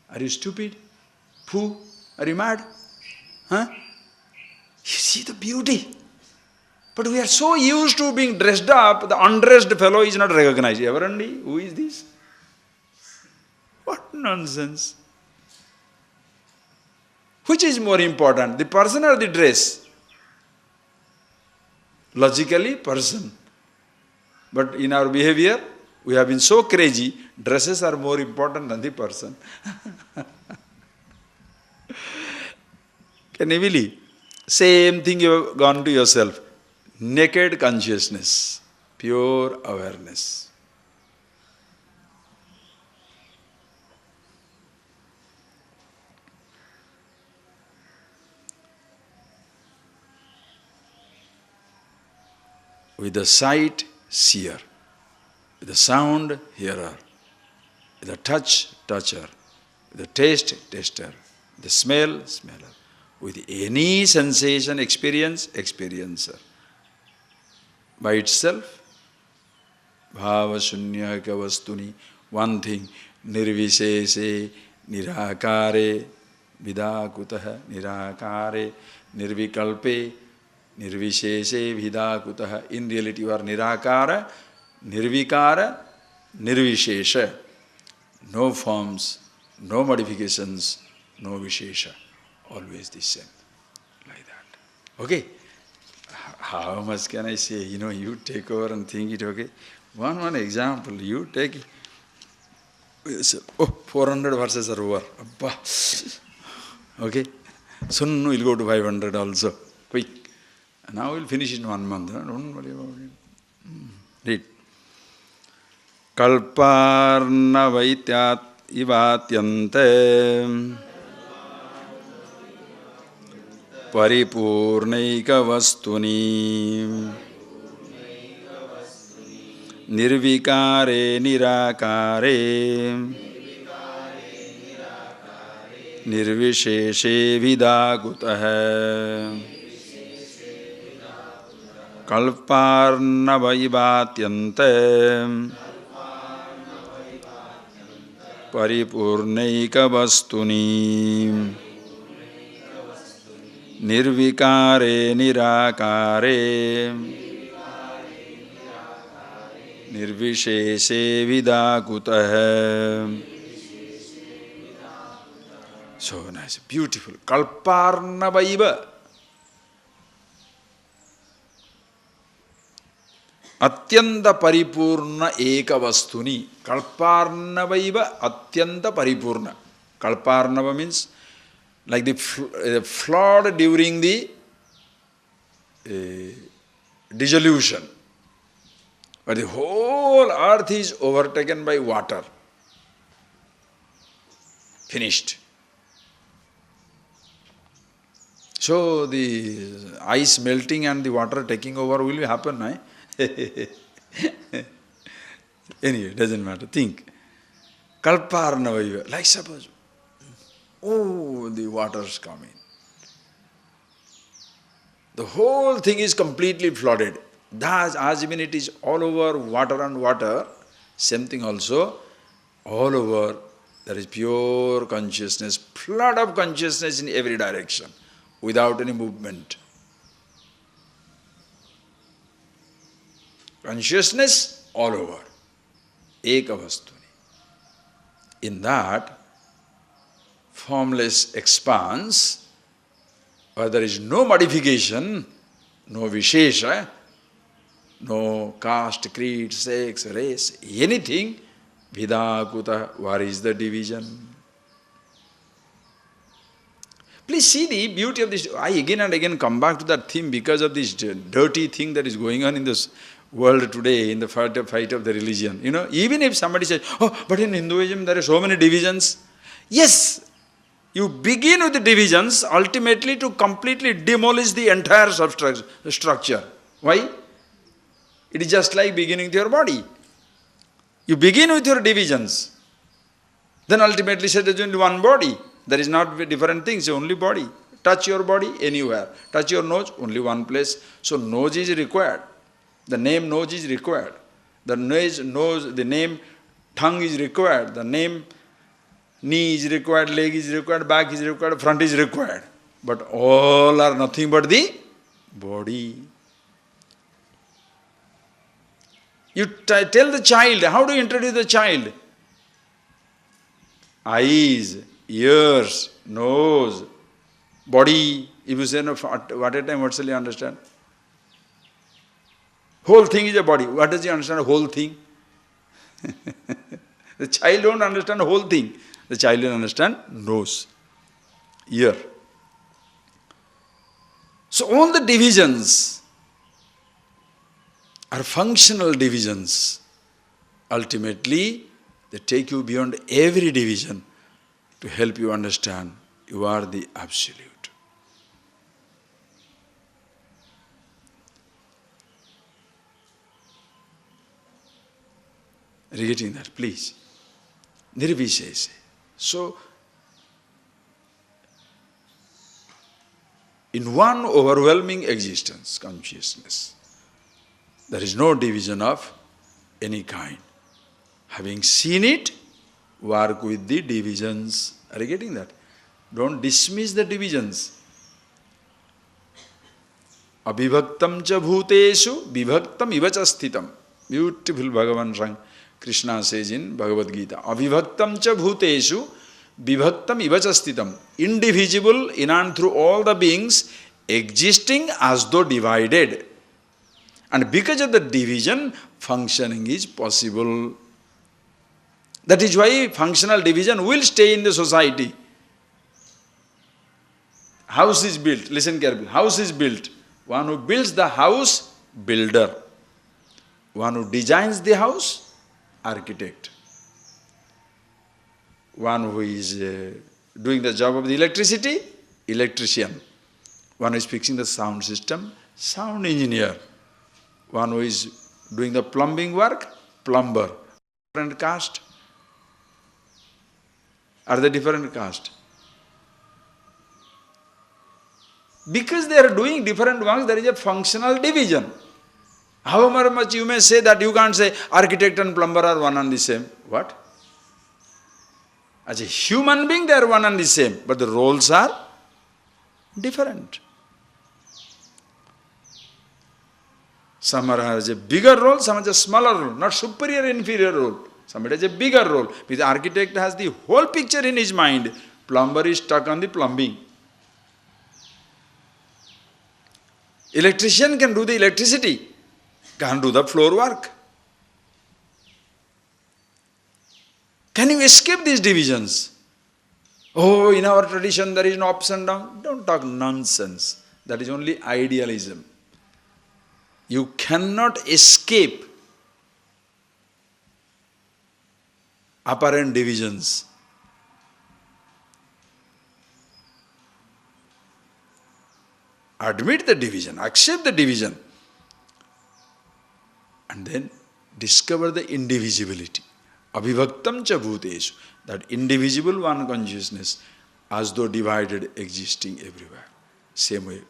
Are you stupid? Fool? Are you mad? Huh? You see the beauty. But we are so used to being dressed up, the undressed fellow is not recognized. Ever Andy? Who is this? What nonsense. Which is more important, the person or the dress? Logically, person. But in our behavior, we have been so crazy, dresses are more important than the person. Can you believe? Same thing you have gone to yourself. Naked consciousness, pure awareness. With the sight, seer. With the sound, hearer. With the touch, toucher. With the taste, taster. With the smell, smeller. With any sensation, experience, experiencer. By itself, bhava shunyaka vastuni, one thing, nirvishese, nirakare, vidakutaha, nirakare, nirvikalpe, nirvishese, vidakutaha. In reality, you are nirakara, nirvikara, nirvishesha. No forms, no modifications, no vishesha. Always the same. Like that. Okay? How much can I say? You take over and think it, okay? One example, you take it. 400 verses are over. Abba. Okay? Soon we'll go to 500 also. Quick. Now we'll finish in 1 month. Don't worry about it. Read. Kalparna vaityat ivatyante paripurnaika vastuni nirvikare nirakare nirvisheshe vidagutah kalparna vaivatyante paripurnaika vastuni nirvikare nirakare nirvisheshe vidagutah So nice, beautiful. Kalparnavaiva. Atyanta paripurna eka vastuni. Kalparnavaiva atyanta paripurna. Kalparnava means like the flood during the dissolution. But the whole earth is overtaken by water. Finished. So the ice melting and the water taking over will happen, right? Anyway, it doesn't matter. Think. Kalparnavaiva. Like suppose, oh, the water's coming. The whole thing is completely flooded. Thus, as even it is all over water and water, same thing also, all over there is pure consciousness, flood of consciousness in every direction, without any movement. Consciousness all over. Eka vastuni. In that formless expanse, where there is no modification, no vishesha, no caste, creed, sex, race, anything, Vidakuta, where is the division? Please see the beauty of this. I again and again come back to that theme because of this dirty thing that is going on in this world today, in the fight of the religion. You know, even if somebody says, oh, but in Hinduism there are so many divisions. Yes, you begin with the divisions ultimately to completely demolish the entire structure. Why? It is just like beginning with your body. You begin with your divisions. Then ultimately said there is only one body. There is not different things, only body. Touch your body anywhere. Touch your nose, only one place. So nose is required. The name nose is required. The name tongue is required. The name knee is required, leg is required, back is required, front is required. But all are nothing but the body. You tell the child, how do you introduce the child? Eyes, ears, nose, body. If you say, no, what a time, what shall you understand? Whole thing is a body. What does he understand? Whole thing. The child don't understand the whole thing. The child will understand nose, ear. So all the divisions are functional divisions. Ultimately, they take you beyond every division to help you understand you are the Absolute. Are you getting that? Please. Nirvisheshe. So, in one overwhelming existence, consciousness, there is no division of any kind. Having seen it, work with the divisions. Are you getting that? Don't dismiss the divisions. Abhivaktam cha bhuteshu vibhaktam ivacha sthitam. Beautiful Bhagavan sang. Krishna says in Bhagavad Gita, Avivaktam cha bhuteshu vibhaktam ivacha sthitam. Indivisible in and through all the beings, existing as though divided. And because of the division, functioning is possible. That is why functional division will stay in the society. House is built, listen carefully, house is built. One who builds the house, builder. One who designs the house, architect. One who is doing the job of the electricity, electrician. One who is fixing the sound system, sound engineer. One who is doing the plumbing work, plumber. Different caste. Are they different caste? Because they are doing different works, there is a functional division. However much you may say that, you can't say architect and plumber are one and the same. What? As a human being, they are one and the same, but the roles are different. Some has a bigger role, some has a smaller role, not superior, inferior role. Somebody has a bigger role. Because the architect has the whole picture in his mind. Plumber is stuck on the plumbing. Electrician can do the electricity, can't do the floor work. Can you escape these divisions? Oh, in our tradition there is no ups and downs. Don't talk nonsense. That is only idealism. You cannot escape apparent divisions. Admit the division, accept the division, and then discover the indivisibility. Abhivaktam cha bhuteshu, that indivisible one consciousness, as though divided, existing everywhere. Same way,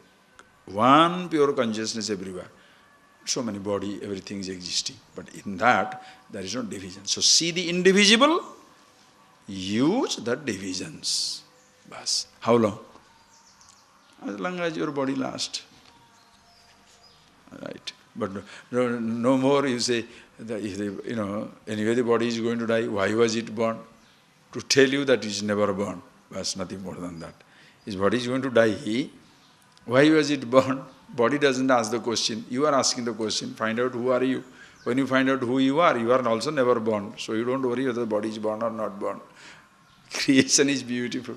one pure consciousness everywhere. So many body, everything is existing. But in that, there is no division. So see the indivisible, use the divisions. Bas. How long? As long as your body lasts. Right. But no more you say, anyway the body is going to die, why was it born? To tell you that it is never born. That's nothing more than that. His body is going to die. Why was it born? Body doesn't ask the question. You are asking the question. Find out who are you. When you find out who you are also never born. So you don't worry whether the body is born or not born. Creation is beautiful.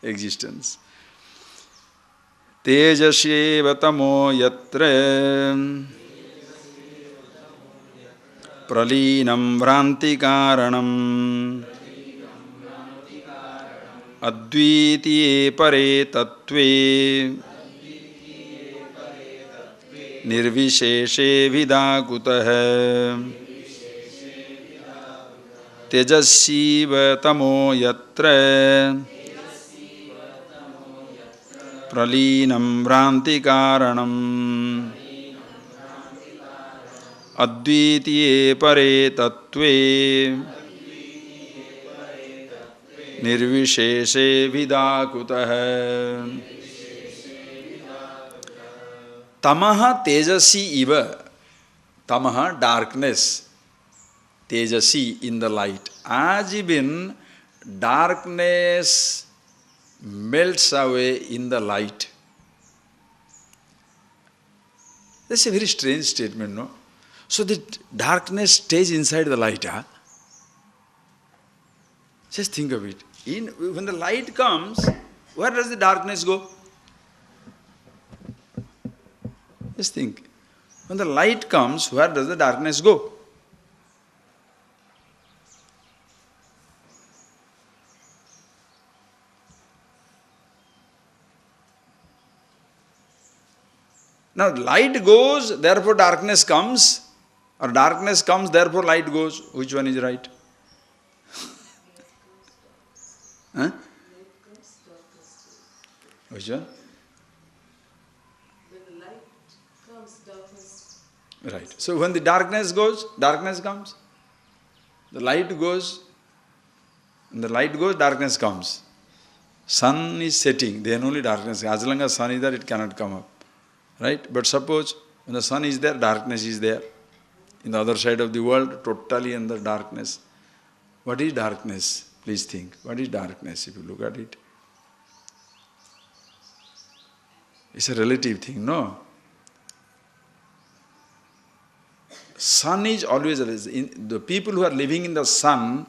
Existence. Tejasyev tamo yatre pralinam vranti karanam advitiye pare tattve nirvisheshe vidakutah tejasyev tamo yatre pralinam vranti karanam advitiye pare tattve nirvisheshe vidakutah. Tamaha tejasi iva. Tamaha, darkness. Tejasi, in the light. As even darkness melts away in the light. That's a very strange statement, no? So the darkness stays inside the light, huh? Just think of it. When the light comes, where does the darkness go? Just think. When the light comes, where does the darkness go? Now light goes, therefore darkness comes, or darkness comes, therefore light goes. Which one is right? Huh? Which one? When the light comes, darkness. Right. So when the darkness goes, darkness comes. The light goes, when the light goes, darkness comes. Sun is setting, then only darkness. As long as sun is there, it cannot come up. Right? But suppose when the sun is there, darkness is there. In the other side of the world, totally in the darkness. What is darkness? Please think. What is darkness if you look at it? It's a relative thing, no? Sun is always, the people who are living in the sun,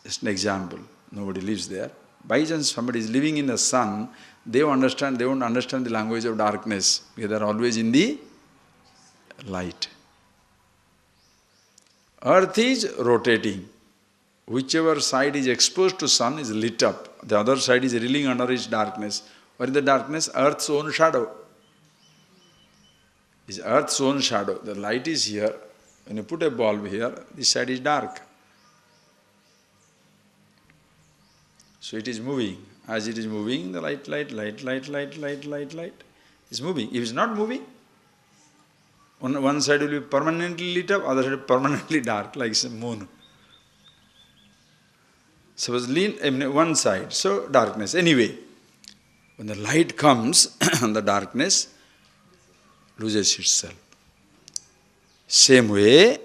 just an example, nobody lives there. By chance somebody is living in the sun, they won't understand the language of darkness, because they are always in the light. Earth is rotating. Whichever side is exposed to sun is lit up. The other side is reeling under its darkness. What is the darkness? Earth's own shadow. It's Earth's own shadow. The light is here. When you put a bulb here, this side is dark. So it is moving. As it is moving, the light is moving. If it's not moving, one side will be permanently lit up, other side permanently dark, like the moon. Suppose lean one side, so darkness. Anyway, when the light comes, the darkness loses itself. Same way,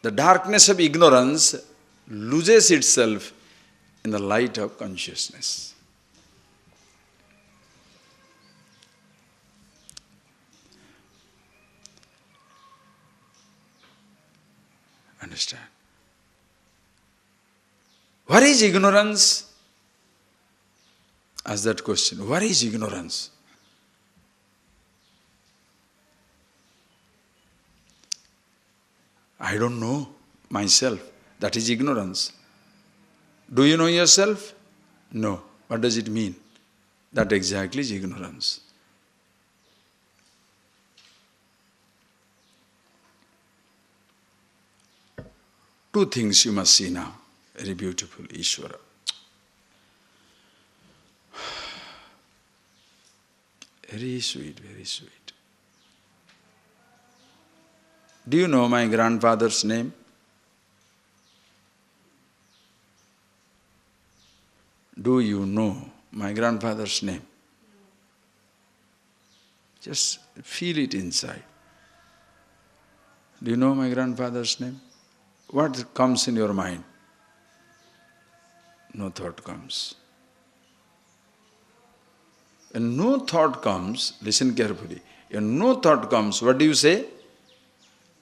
the the darkness of ignorance loses itself in the light of consciousness. Understand? What is ignorance? Ask that question. What is ignorance? I don't know myself. That is ignorance. Do you know yourself? No. What does it mean? That exactly is ignorance. Two things you must see now. Very beautiful, Ishvara. Very sweet, very sweet. Do you know my grandfather's name? Do you know my grandfather's name? Just feel it inside. Do you know my grandfather's name? What comes in your mind? No thought comes. When no thought comes, listen carefully. When no thought comes, what do you say?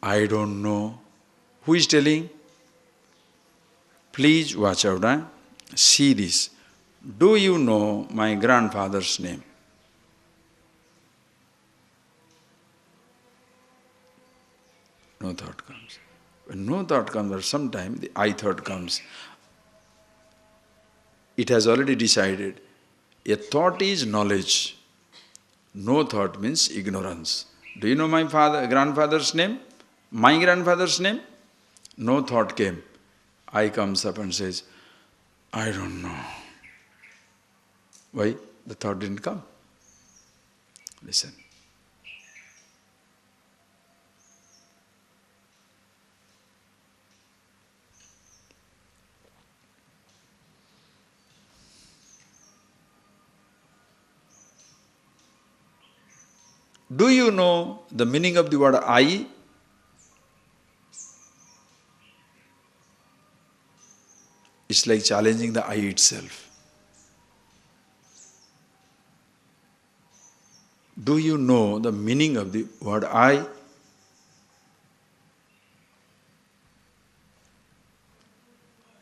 I don't know. Who is telling? Please watch out. See this. Do you know my grandfather's name? No thought comes. When no thought comes, or sometime the I thought comes, it has already decided. A thought is knowledge. No thought means ignorance. Do you know my grandfather's name? My grandfather's name? No thought came. I comes up and says, I don't know. Why? The thought didn't come. Listen. Do you know the meaning of the word I? It's like challenging the I itself. Do you know the meaning of the word I?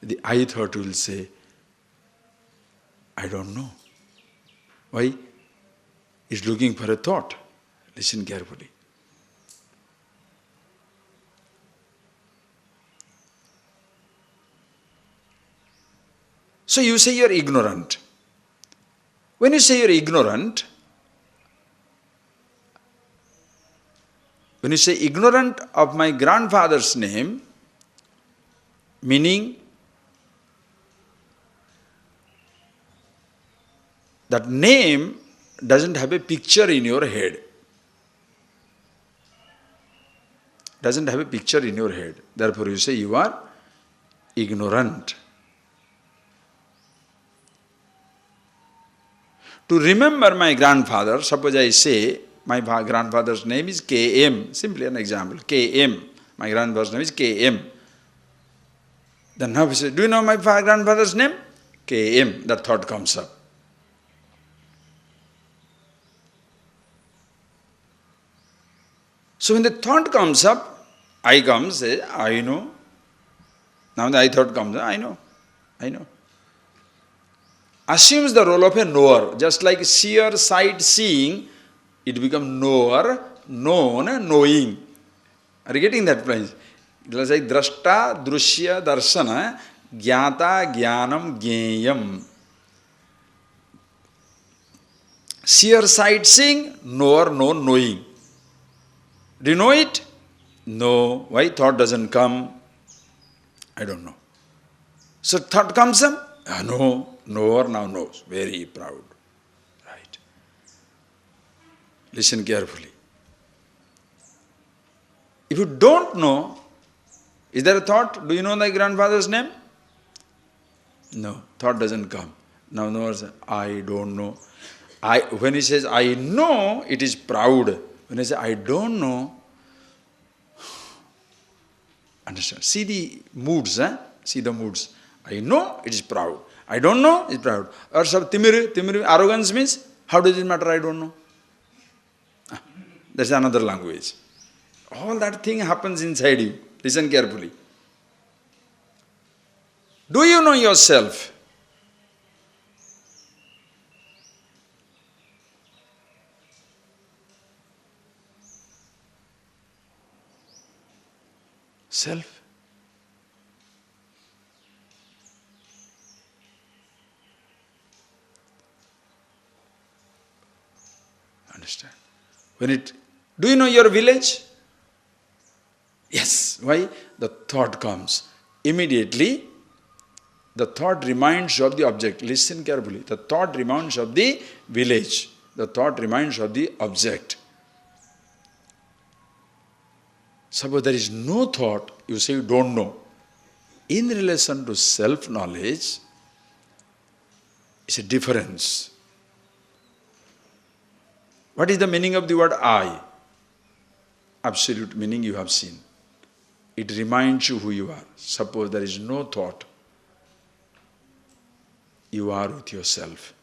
The I thought will say, I don't know. Why? It's looking for a thought. Listen carefully. So you say you're ignorant. When you say you're ignorant, when you say ignorant of my grandfather's name, meaning that name doesn't have a picture in your head. Doesn't have a picture in your head. Therefore you say you are ignorant. To remember my grandfather, suppose I say my grandfather's name is KM, simply an example, KM. My grandfather's name is KM. Then now we say, do you know my grandfather's name? KM. That thought comes up. So when the thought comes up, I comes, say, I know. Now the I thought comes, I know. Assumes the role of a knower. Just like seer, sight, seeing, it becomes knower, known, knowing. Are you getting that place? It was like drashta, drushya, darshana, jnata, jnanam, jneyam. Seer, sight, seeing, knower, known, knowing. Do you know it? No. Why thought doesn't come? I don't know. So thought comes up? No. Knower now knows. Very proud. Right. Listen carefully. If you don't know, is there a thought? Do you know thy grandfather's name? No. Thought doesn't come. Now knower says, I don't know. When he says, I know, it is proud. When he says, I don't know, Understand? See the moods, See the moods. I know it is proud. I don't know it is proud. Or some timir, arrogance means, how does it matter? I don't know. That's another language. All that thing happens inside you. Listen carefully. Do you know yourself? Self. Understand? Do you know your village? Yes. Why? The thought comes. Immediately, the thought reminds you of the object. Listen carefully. The thought reminds you of the village. The thought reminds you of the object. Suppose there is no thought, you say you don't know. In relation to self-knowledge, it's a difference. What is the meaning of the word I? Absolute meaning you have seen. It reminds you who you are. Suppose there is no thought, you are with yourself.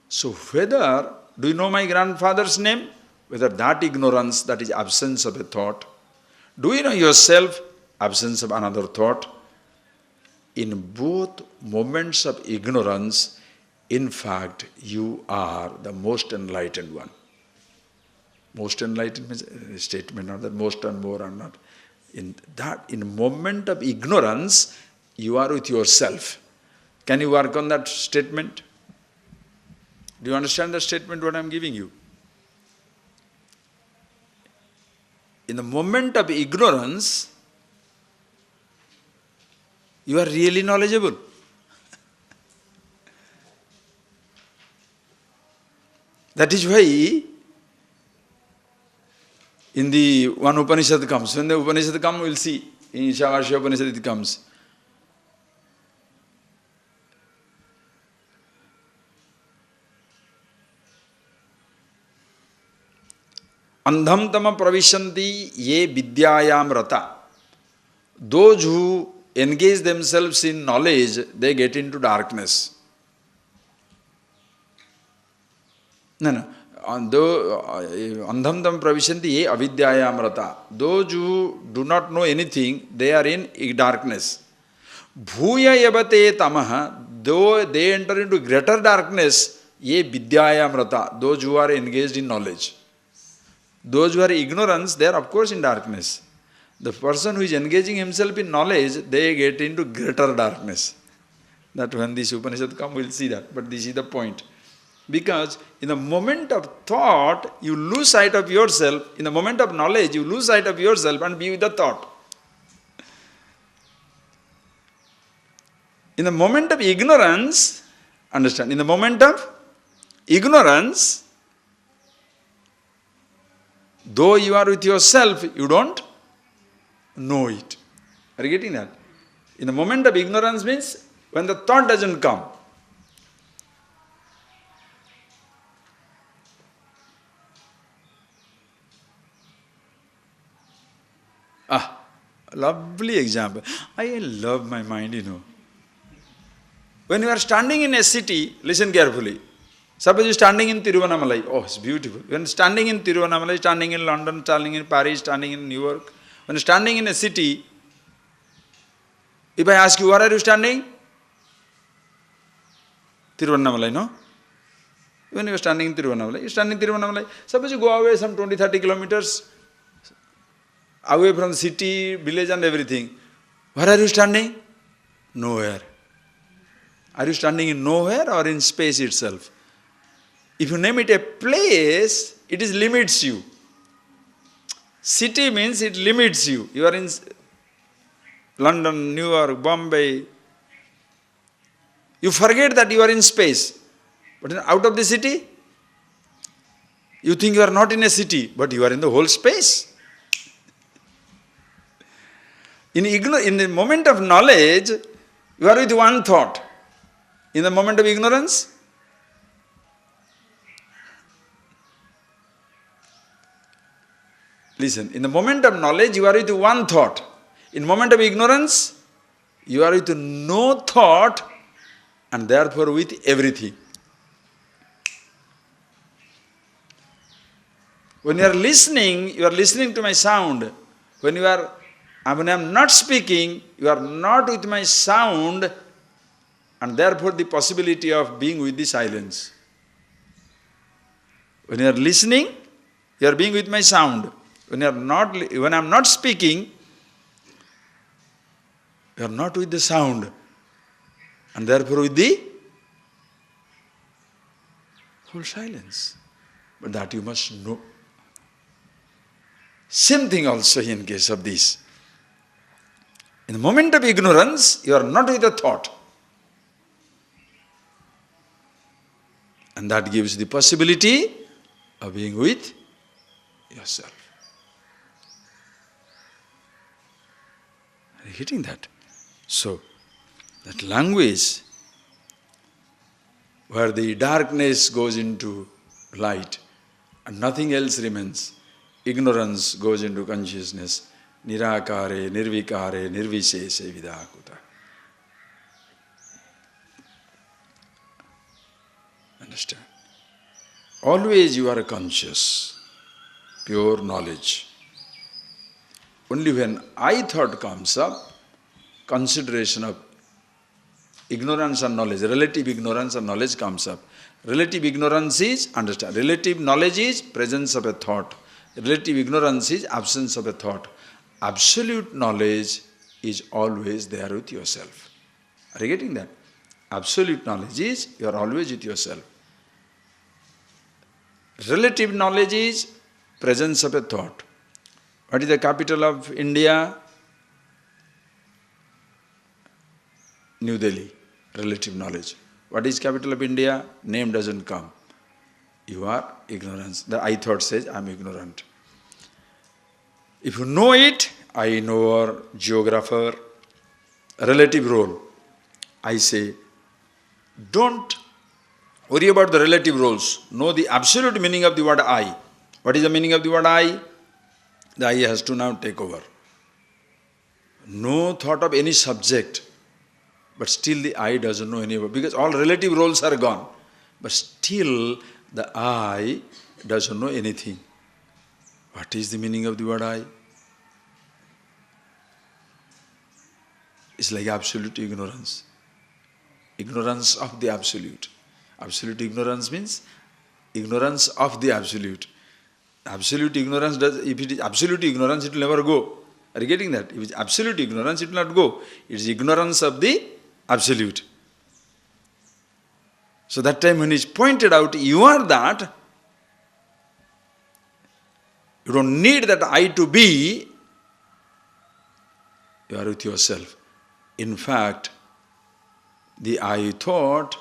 So whether, do you know my grandfather's name? Whether that ignorance, that is absence of a thought. Do you know yourself? Absence of another thought. In both moments of ignorance, in fact, you are the most enlightened one. Most enlightened means a statement, not that most and more are not. In moment of ignorance, you are with yourself. Can you work on that statement? Do you understand the statement what I am giving you? In the moment of ignorance, you are really knowledgeable. That is why in the one Upanishad comes, when the Upanishad comes, we will see. In Ishavasya Upanishad it comes. Andham tama pravishanti ye vidyayam rata. Those who engage themselves in knowledge, they get into darkness. No. Andham tam pravishanti ye avidyayam rata. Those who do not know anything, they are in darkness. Bhuya yabate tamaha. Though they enter into greater darkness, ye vidyayam rata. Those who are engaged in knowledge. Those who are ignorance, they are of course in darkness. The person who is engaging himself in knowledge, they get into greater darkness. That when this Upanishad comes, we will see that. But this is the point. Because in the moment of thought, you lose sight of yourself. In the moment of knowledge, you lose sight of yourself and be with the thought. In the moment of ignorance, understand, in the moment of ignorance, though you are with yourself, you don't know it. Are you getting that? In the moment of ignorance means when the thought doesn't come. Lovely example. I love my mind, When you are standing in a city, listen carefully. Suppose you are standing in Tiruvannamalai. Oh, it's beautiful. When standing in Tiruvannamalai, standing in London, standing in Paris, standing in New York, when standing in a city, if I ask you, where are you standing? Tiruvannamalai, no? When you are standing in Tiruvannamalai, you stand in Tiruvannamalai. Suppose you go away some 20-30 kilometers, away from the city, village and everything. Where are you standing? Nowhere. Are you standing in nowhere or in space itself? If you name it a place, it limits you. City means it limits you. You are in London, New York, Bombay. You forget that you are in space. But out of the city, you think you are not in a city, but you are in the whole space. In the moment of knowledge, you are with one thought. In the moment of ignorance, listen, in the moment of knowledge, you are with one thought. In moment of ignorance, you are with no thought and therefore with everything. When you are listening to my sound. When I am not speaking, you are not with my sound and therefore the possibility of being with the silence. When you are listening, you are being with my sound. When I am not speaking, you are not with the sound and therefore with the whole silence. But that you must know. Same thing also in case of this. In the moment of ignorance, you are not with a thought. And that gives the possibility of being with yourself. Are you getting that? So, that language where the darkness goes into light and nothing else remains, ignorance goes into consciousness, nirakare, nirvikare, nirvisheshe vidakuta. Understand? Always you are conscious, pure knowledge. Only when I thought comes up, consideration of ignorance and knowledge, relative ignorance and knowledge comes up. Relative ignorance is, understand, relative knowledge is presence of a thought. Relative ignorance is absence of a thought. Absolute knowledge is always there with yourself. Are you getting that? Absolute knowledge is, you are always with yourself. Relative knowledge is presence of a thought. What is the capital of India? New Delhi. Relative knowledge. What is capital of India? Name doesn't come. You are ignorance. The I thought says, I am ignorant. If you know it, I know geographer, relative role. I say, don't worry about the relative roles. Know the absolute meaning of the word I. What is the meaning of the word I? The I has to now take over. No thought of any subject, but still the I doesn't know any, because all relative roles are gone. But still the I doesn't know anything. What is the meaning of the word I? It's like absolute ignorance. Ignorance of the absolute. Absolute ignorance means ignorance of the absolute. Absolute ignorance if it is absolute ignorance, it will never go. Are you getting that? If it is absolute ignorance, it will not go. It is ignorance of the absolute. So that time when it is pointed out, you are that, you don't need that I to be, you are with yourself. In fact, the I thought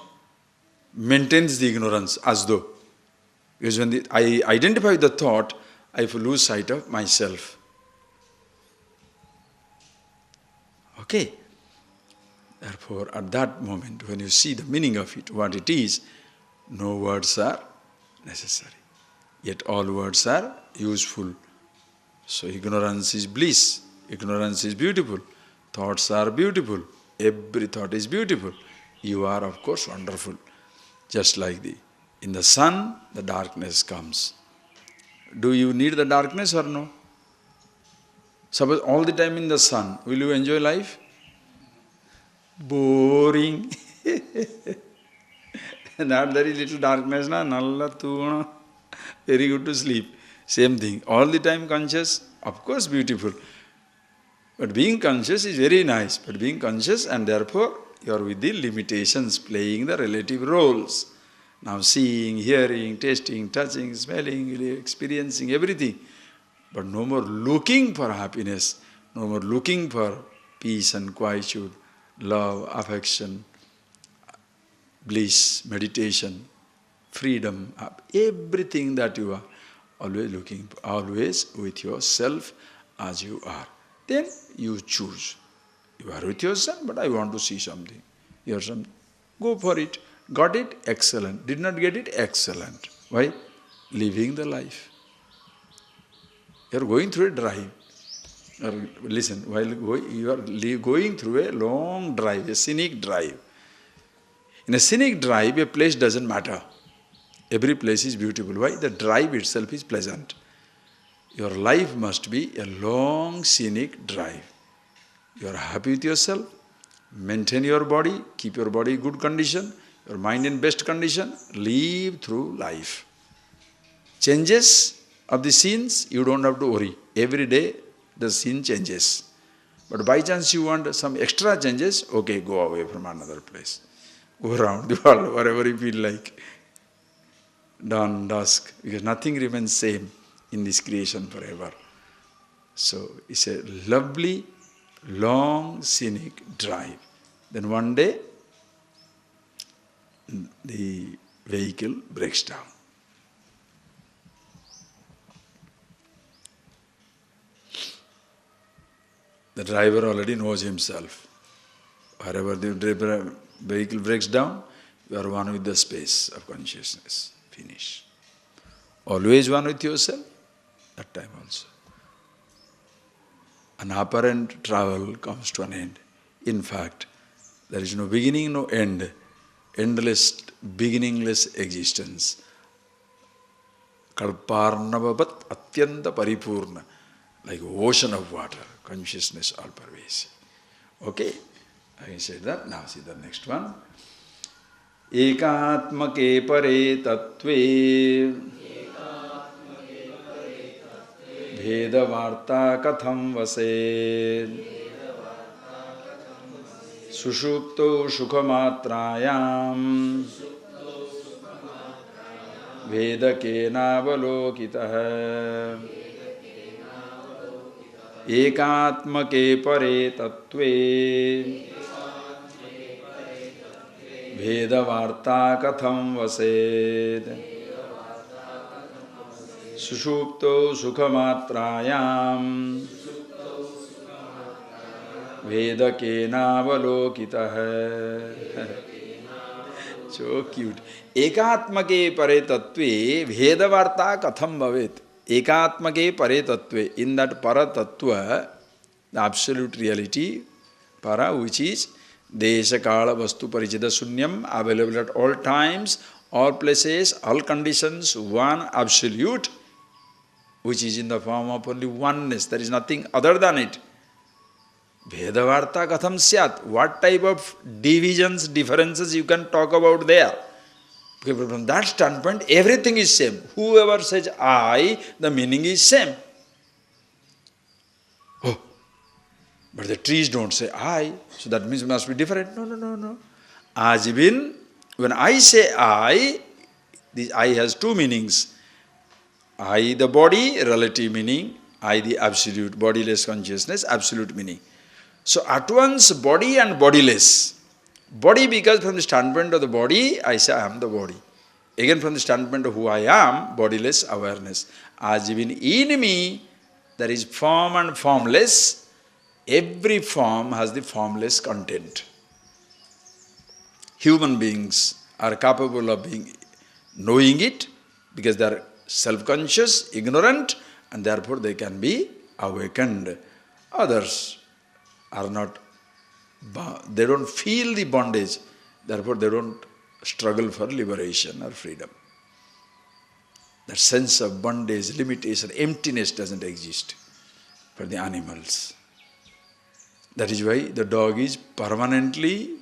maintains the ignorance as though. Because when I identify with the thought, I lose sight of myself. Okay? Therefore, at that moment, when you see the meaning of it, what it is, no words are necessary. Yet all words are useful. So ignorance is bliss. Ignorance is beautiful. Thoughts are beautiful. Every thought is beautiful. You are, of course, wonderful. Just like in the sun, the darkness comes. Do you need the darkness or no? Suppose all the time in the sun, will you enjoy life? Boring. Not very little darkness, na? Nalla tu, very good to sleep. Same thing. All the time conscious, of course beautiful. But being conscious is very nice. But being conscious and therefore you are with the limitations, playing the relative roles. Now seeing, hearing, tasting, touching, smelling, experiencing everything. But no more looking for happiness, no more looking for peace and quietude, love, affection, bliss, meditation, freedom, everything that you are always looking for, always with yourself as you are. Then you choose. You are with yourself, but I want to see something. Hear something. Go for it. Got it? Excellent. Did not get it? Excellent. Why? Living the life. You are going through a drive. Or listen, while you are going through a long drive, a scenic drive. In a scenic drive, a place doesn't matter. Every place is beautiful. Why? The drive itself is pleasant. Your life must be a long scenic drive. You are happy with yourself, maintain your body, keep your body in good condition, your mind in best condition, live through life. Changes of the scenes, you don't have to worry. Every day the scene changes. But by chance you want some extra changes, okay, go away from another place. Go around the world, wherever you feel like. Dawn, dusk, because nothing remains same in this creation forever. So it's a lovely, long, scenic drive. Then one day, the vehicle breaks down. The driver already knows himself. Wherever the vehicle breaks down, you are one with the space of consciousness. Finish. Always one with yourself, that time also. An apparent travel comes to an end. In fact, there is no beginning, no end. Endless, beginningless existence. Kalparnavabat atyanta paripurna. Like ocean of water. Consciousness all pervasive. Okay, I said that. Now see the next one. Ekatmake pare tattve Bheda varta katham vase Sushupto shukhamatrayam Veda kenavalokitah Ekatmake pare tattve Veda varta katham vased Sushupto sukamatrayam Veda kenavalokitah. So cute. Ekatmake pare tattve Veda varta katham bhavet. Ekatmake pare tattve. In that para tattva, the absolute reality, para, which is Desha Kala Vastu Parichita Sunyam, available at all times, all places, all conditions, one absolute, which is in the form of only oneness. There is nothing other than it. Vedavarta katham syat. What type of divisions, differences you can talk about there? Because from that standpoint, everything is same. Whoever says I, the meaning is same. Oh, but the trees don't say I, so that means it must be different. No. As even when I say I, this I has two meanings. I, the body, relative meaning. I, the absolute, bodiless consciousness, absolute meaning. So at once body and bodiless. Body, because from the standpoint of the body, I say I am the body. Again from the standpoint of who I am, bodiless awareness. As even in me, there is form and formless. Every form has the formless content. Human beings are capable of knowing it because they are self-conscious, ignorant, and therefore they can be awakened. Others are not, they don't feel the bondage, therefore they don't struggle for liberation or freedom. That sense of bondage, limitation, emptiness doesn't exist for the animals. That is why the dog is permanently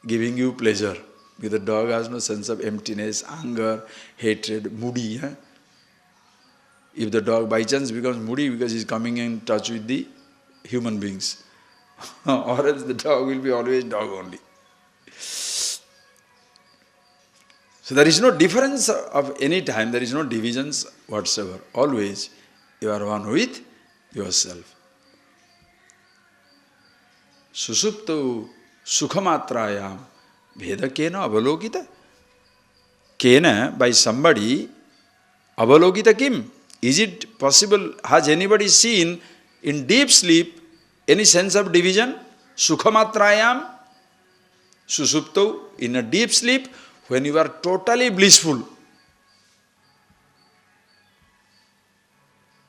giving you pleasure. Because the dog has no sense of emptiness, anger, hatred, moody. If the dog by chance becomes moody because he is coming in touch with the human beings, or else the dog will be always dog only. So there is no difference of any time, there is no divisions whatsoever. Always you are one with yourself. Susupto sukhamatrayam Veda kena avalokita. Kena, by somebody, avalokita kim? Is it possible, has anybody seen in deep sleep any sense of division? Sukhamatrayam, susupto, in a deep sleep, when you are totally blissful.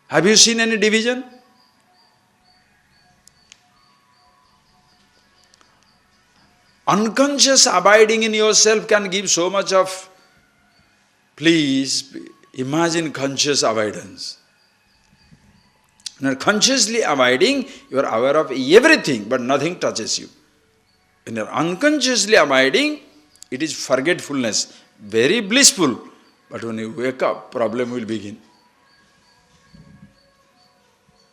Have you seen any division? Unconscious abiding in yourself can give so much of, please imagine conscious avoidance. When you are consciously abiding, you are aware of everything, but nothing touches you. When you are unconsciously abiding, it is forgetfulness, very blissful. But when you wake up, problem will begin.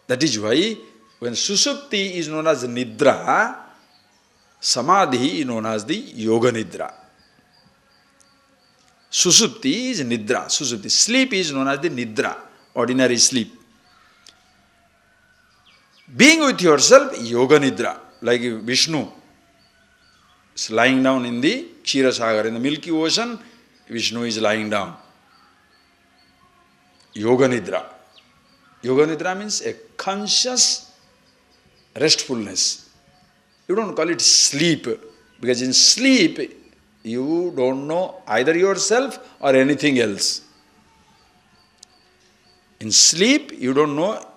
That is why when Susupti is known as Nidra, Samadhi is known as the Yoga Nidra. Susupti is Nidra. Susupti. Sleep is known as the Nidra, ordinary sleep. Being with yourself, Yoga Nidra, like Vishnu is lying down in the Kshirosagar, in the Milky Ocean, Vishnu is lying down. Yoga Nidra. Yoga Nidra means a conscious restfulness. You don't call it sleep, because in sleep, you don't know either yourself or anything else. In sleep, you don't know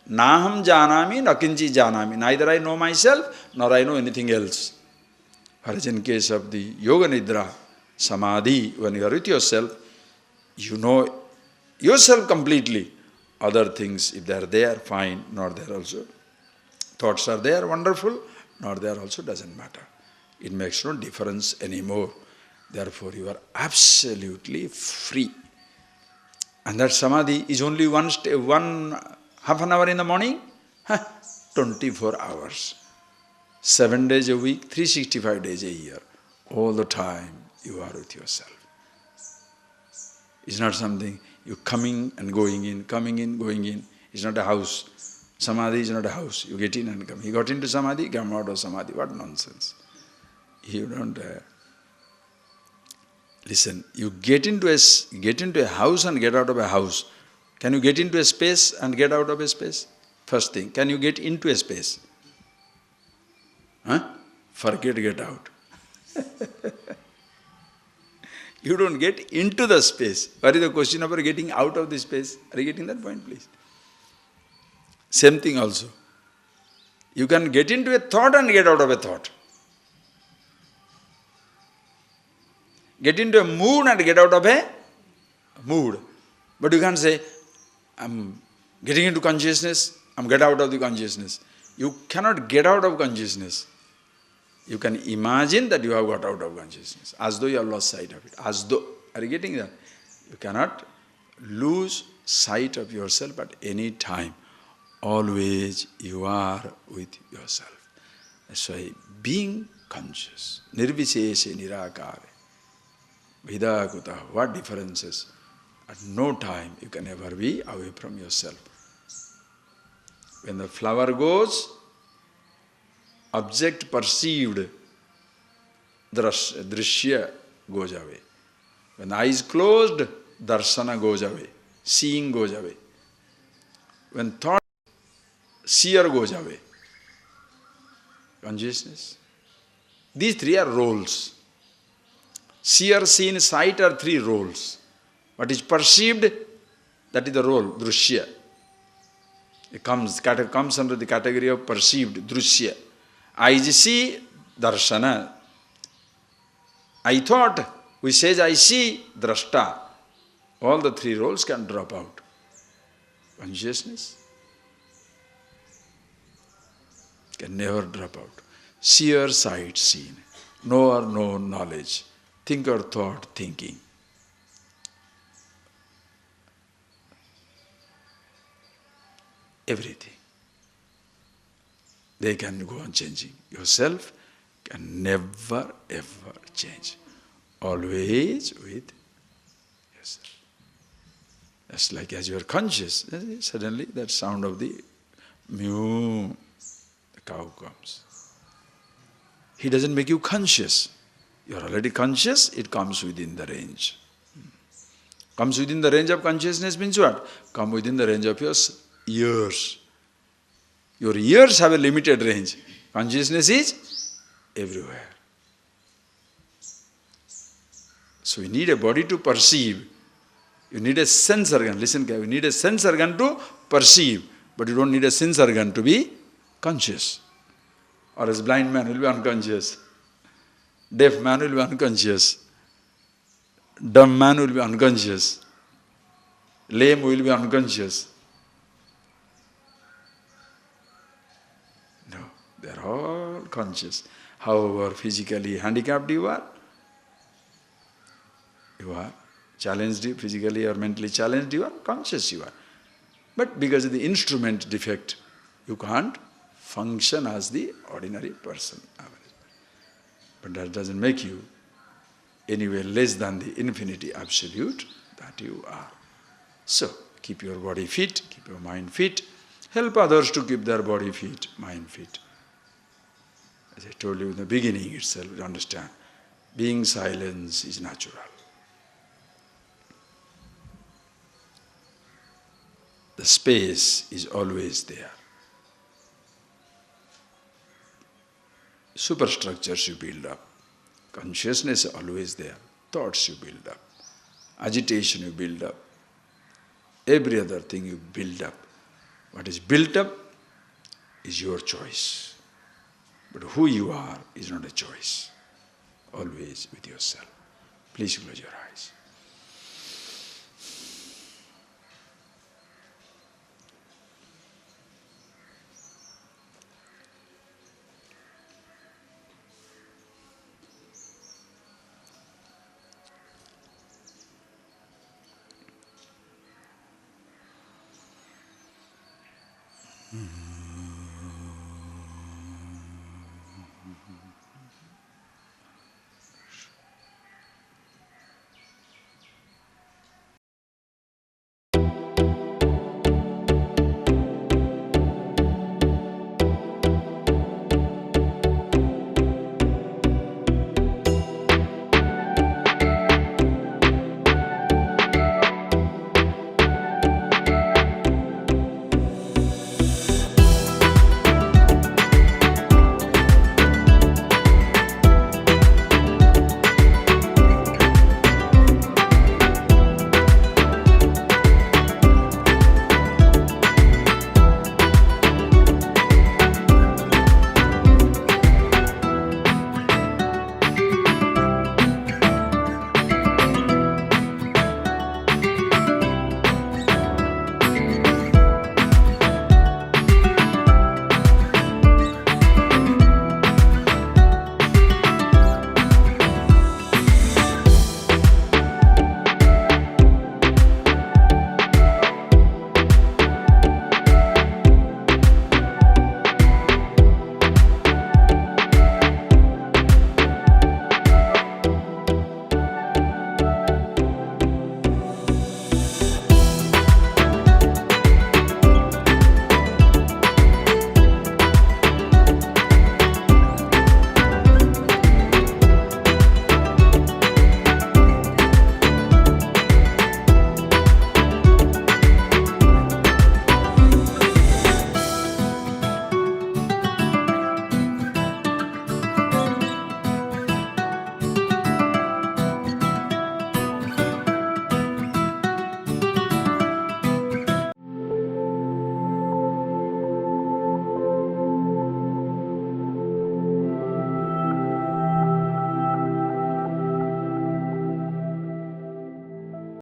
Naham janami, nakinchi janami. Neither I know myself, nor I know anything else. Whereas in case of the Yoga Nidra, Samadhi, when you are with yourself, you know yourself completely. Other things, if they are there, fine, not there also. Thoughts are there, wonderful, not there also, doesn't matter. It makes no difference anymore. Therefore, you are absolutely free. And that Samadhi is only half an hour in the morning, 24 hours. 7 days a week, 365 days a year. All the time you are with yourself. It's not something you coming and going in, coming in, going in. It's not a house. Samadhi is not a house. You get in and come. You got into Samadhi, come out of Samadhi. What nonsense. You don't... Listen, you get into a house and get out of a house. Can you get into a space and get out of a space? First thing, can you get into a space? Forget get out. You don't get into the space. What is the question about getting out of the space? Are you getting that point, please? Same thing also. You can get into a thought and get out of a thought. Get into a mood and get out of a mood. But you can't say, I'm getting into consciousnness, I'm get out of the consciousness. You cannot get out of consciousness. You can imagine that you have got out of consciousness, as though you have lost sight of it. As though. Are you getting that? You cannot lose sight of yourself at any time. Always you are with yourself. That's why being conscious, nirvisheshe nirakare, vidakuta, what differences? At no time you can ever be away from yourself. When the flower goes, object perceived, drishya goes away. When the eyes closed, darsana goes away, seeing goes away. When thought, seer goes away. Consciousness. These three are roles. Seer, seen, sight are three roles. What is perceived, that is the role, drishya. It comes under the category of perceived, drishya. Eyes see, darshana. I thought, which says I see, drashta. All the three roles can drop out. Consciousness can never drop out. Seer, sight, seen. Knower, known, knowledge. Thinker, thought, thinking. Everything. They can go on changing. Yourself can never ever change. Always with yourself. That's like as you are conscious, suddenly that sound of the mew, the cow comes. He doesn't make you conscious. You are already conscious, it comes within the range. Comes within the range of consciousness means what? Come within the range of your ears. Your ears have a limited range. Consciousness is everywhere. So you need a body to perceive. You need a sense organ. Listen carefully. You need a sense organ to perceive. But you don't need a sense organ to be conscious. Or as blind man will be unconscious. Deaf man will be unconscious. Dumb man will be unconscious. Lame will be unconscious. No, they are all conscious. However physically handicapped you are challenged physically or mentally challenged you are, conscious you are. But because of the instrument defect, you can't function as the ordinary person. But that doesn't make you anywhere less than the infinity absolute that you are. So, keep your body fit, keep your mind fit, help others to keep their body fit, mind fit. As I told you in the beginning itself, you understand, being silence is natural. The space is always there. Superstructures you build up. Consciousness is always there. Thoughts you build up. Agitation you build up. Every other thing you build up. What is built up is your choice. But who you are is not a choice. Always with yourself. Please close your eyes.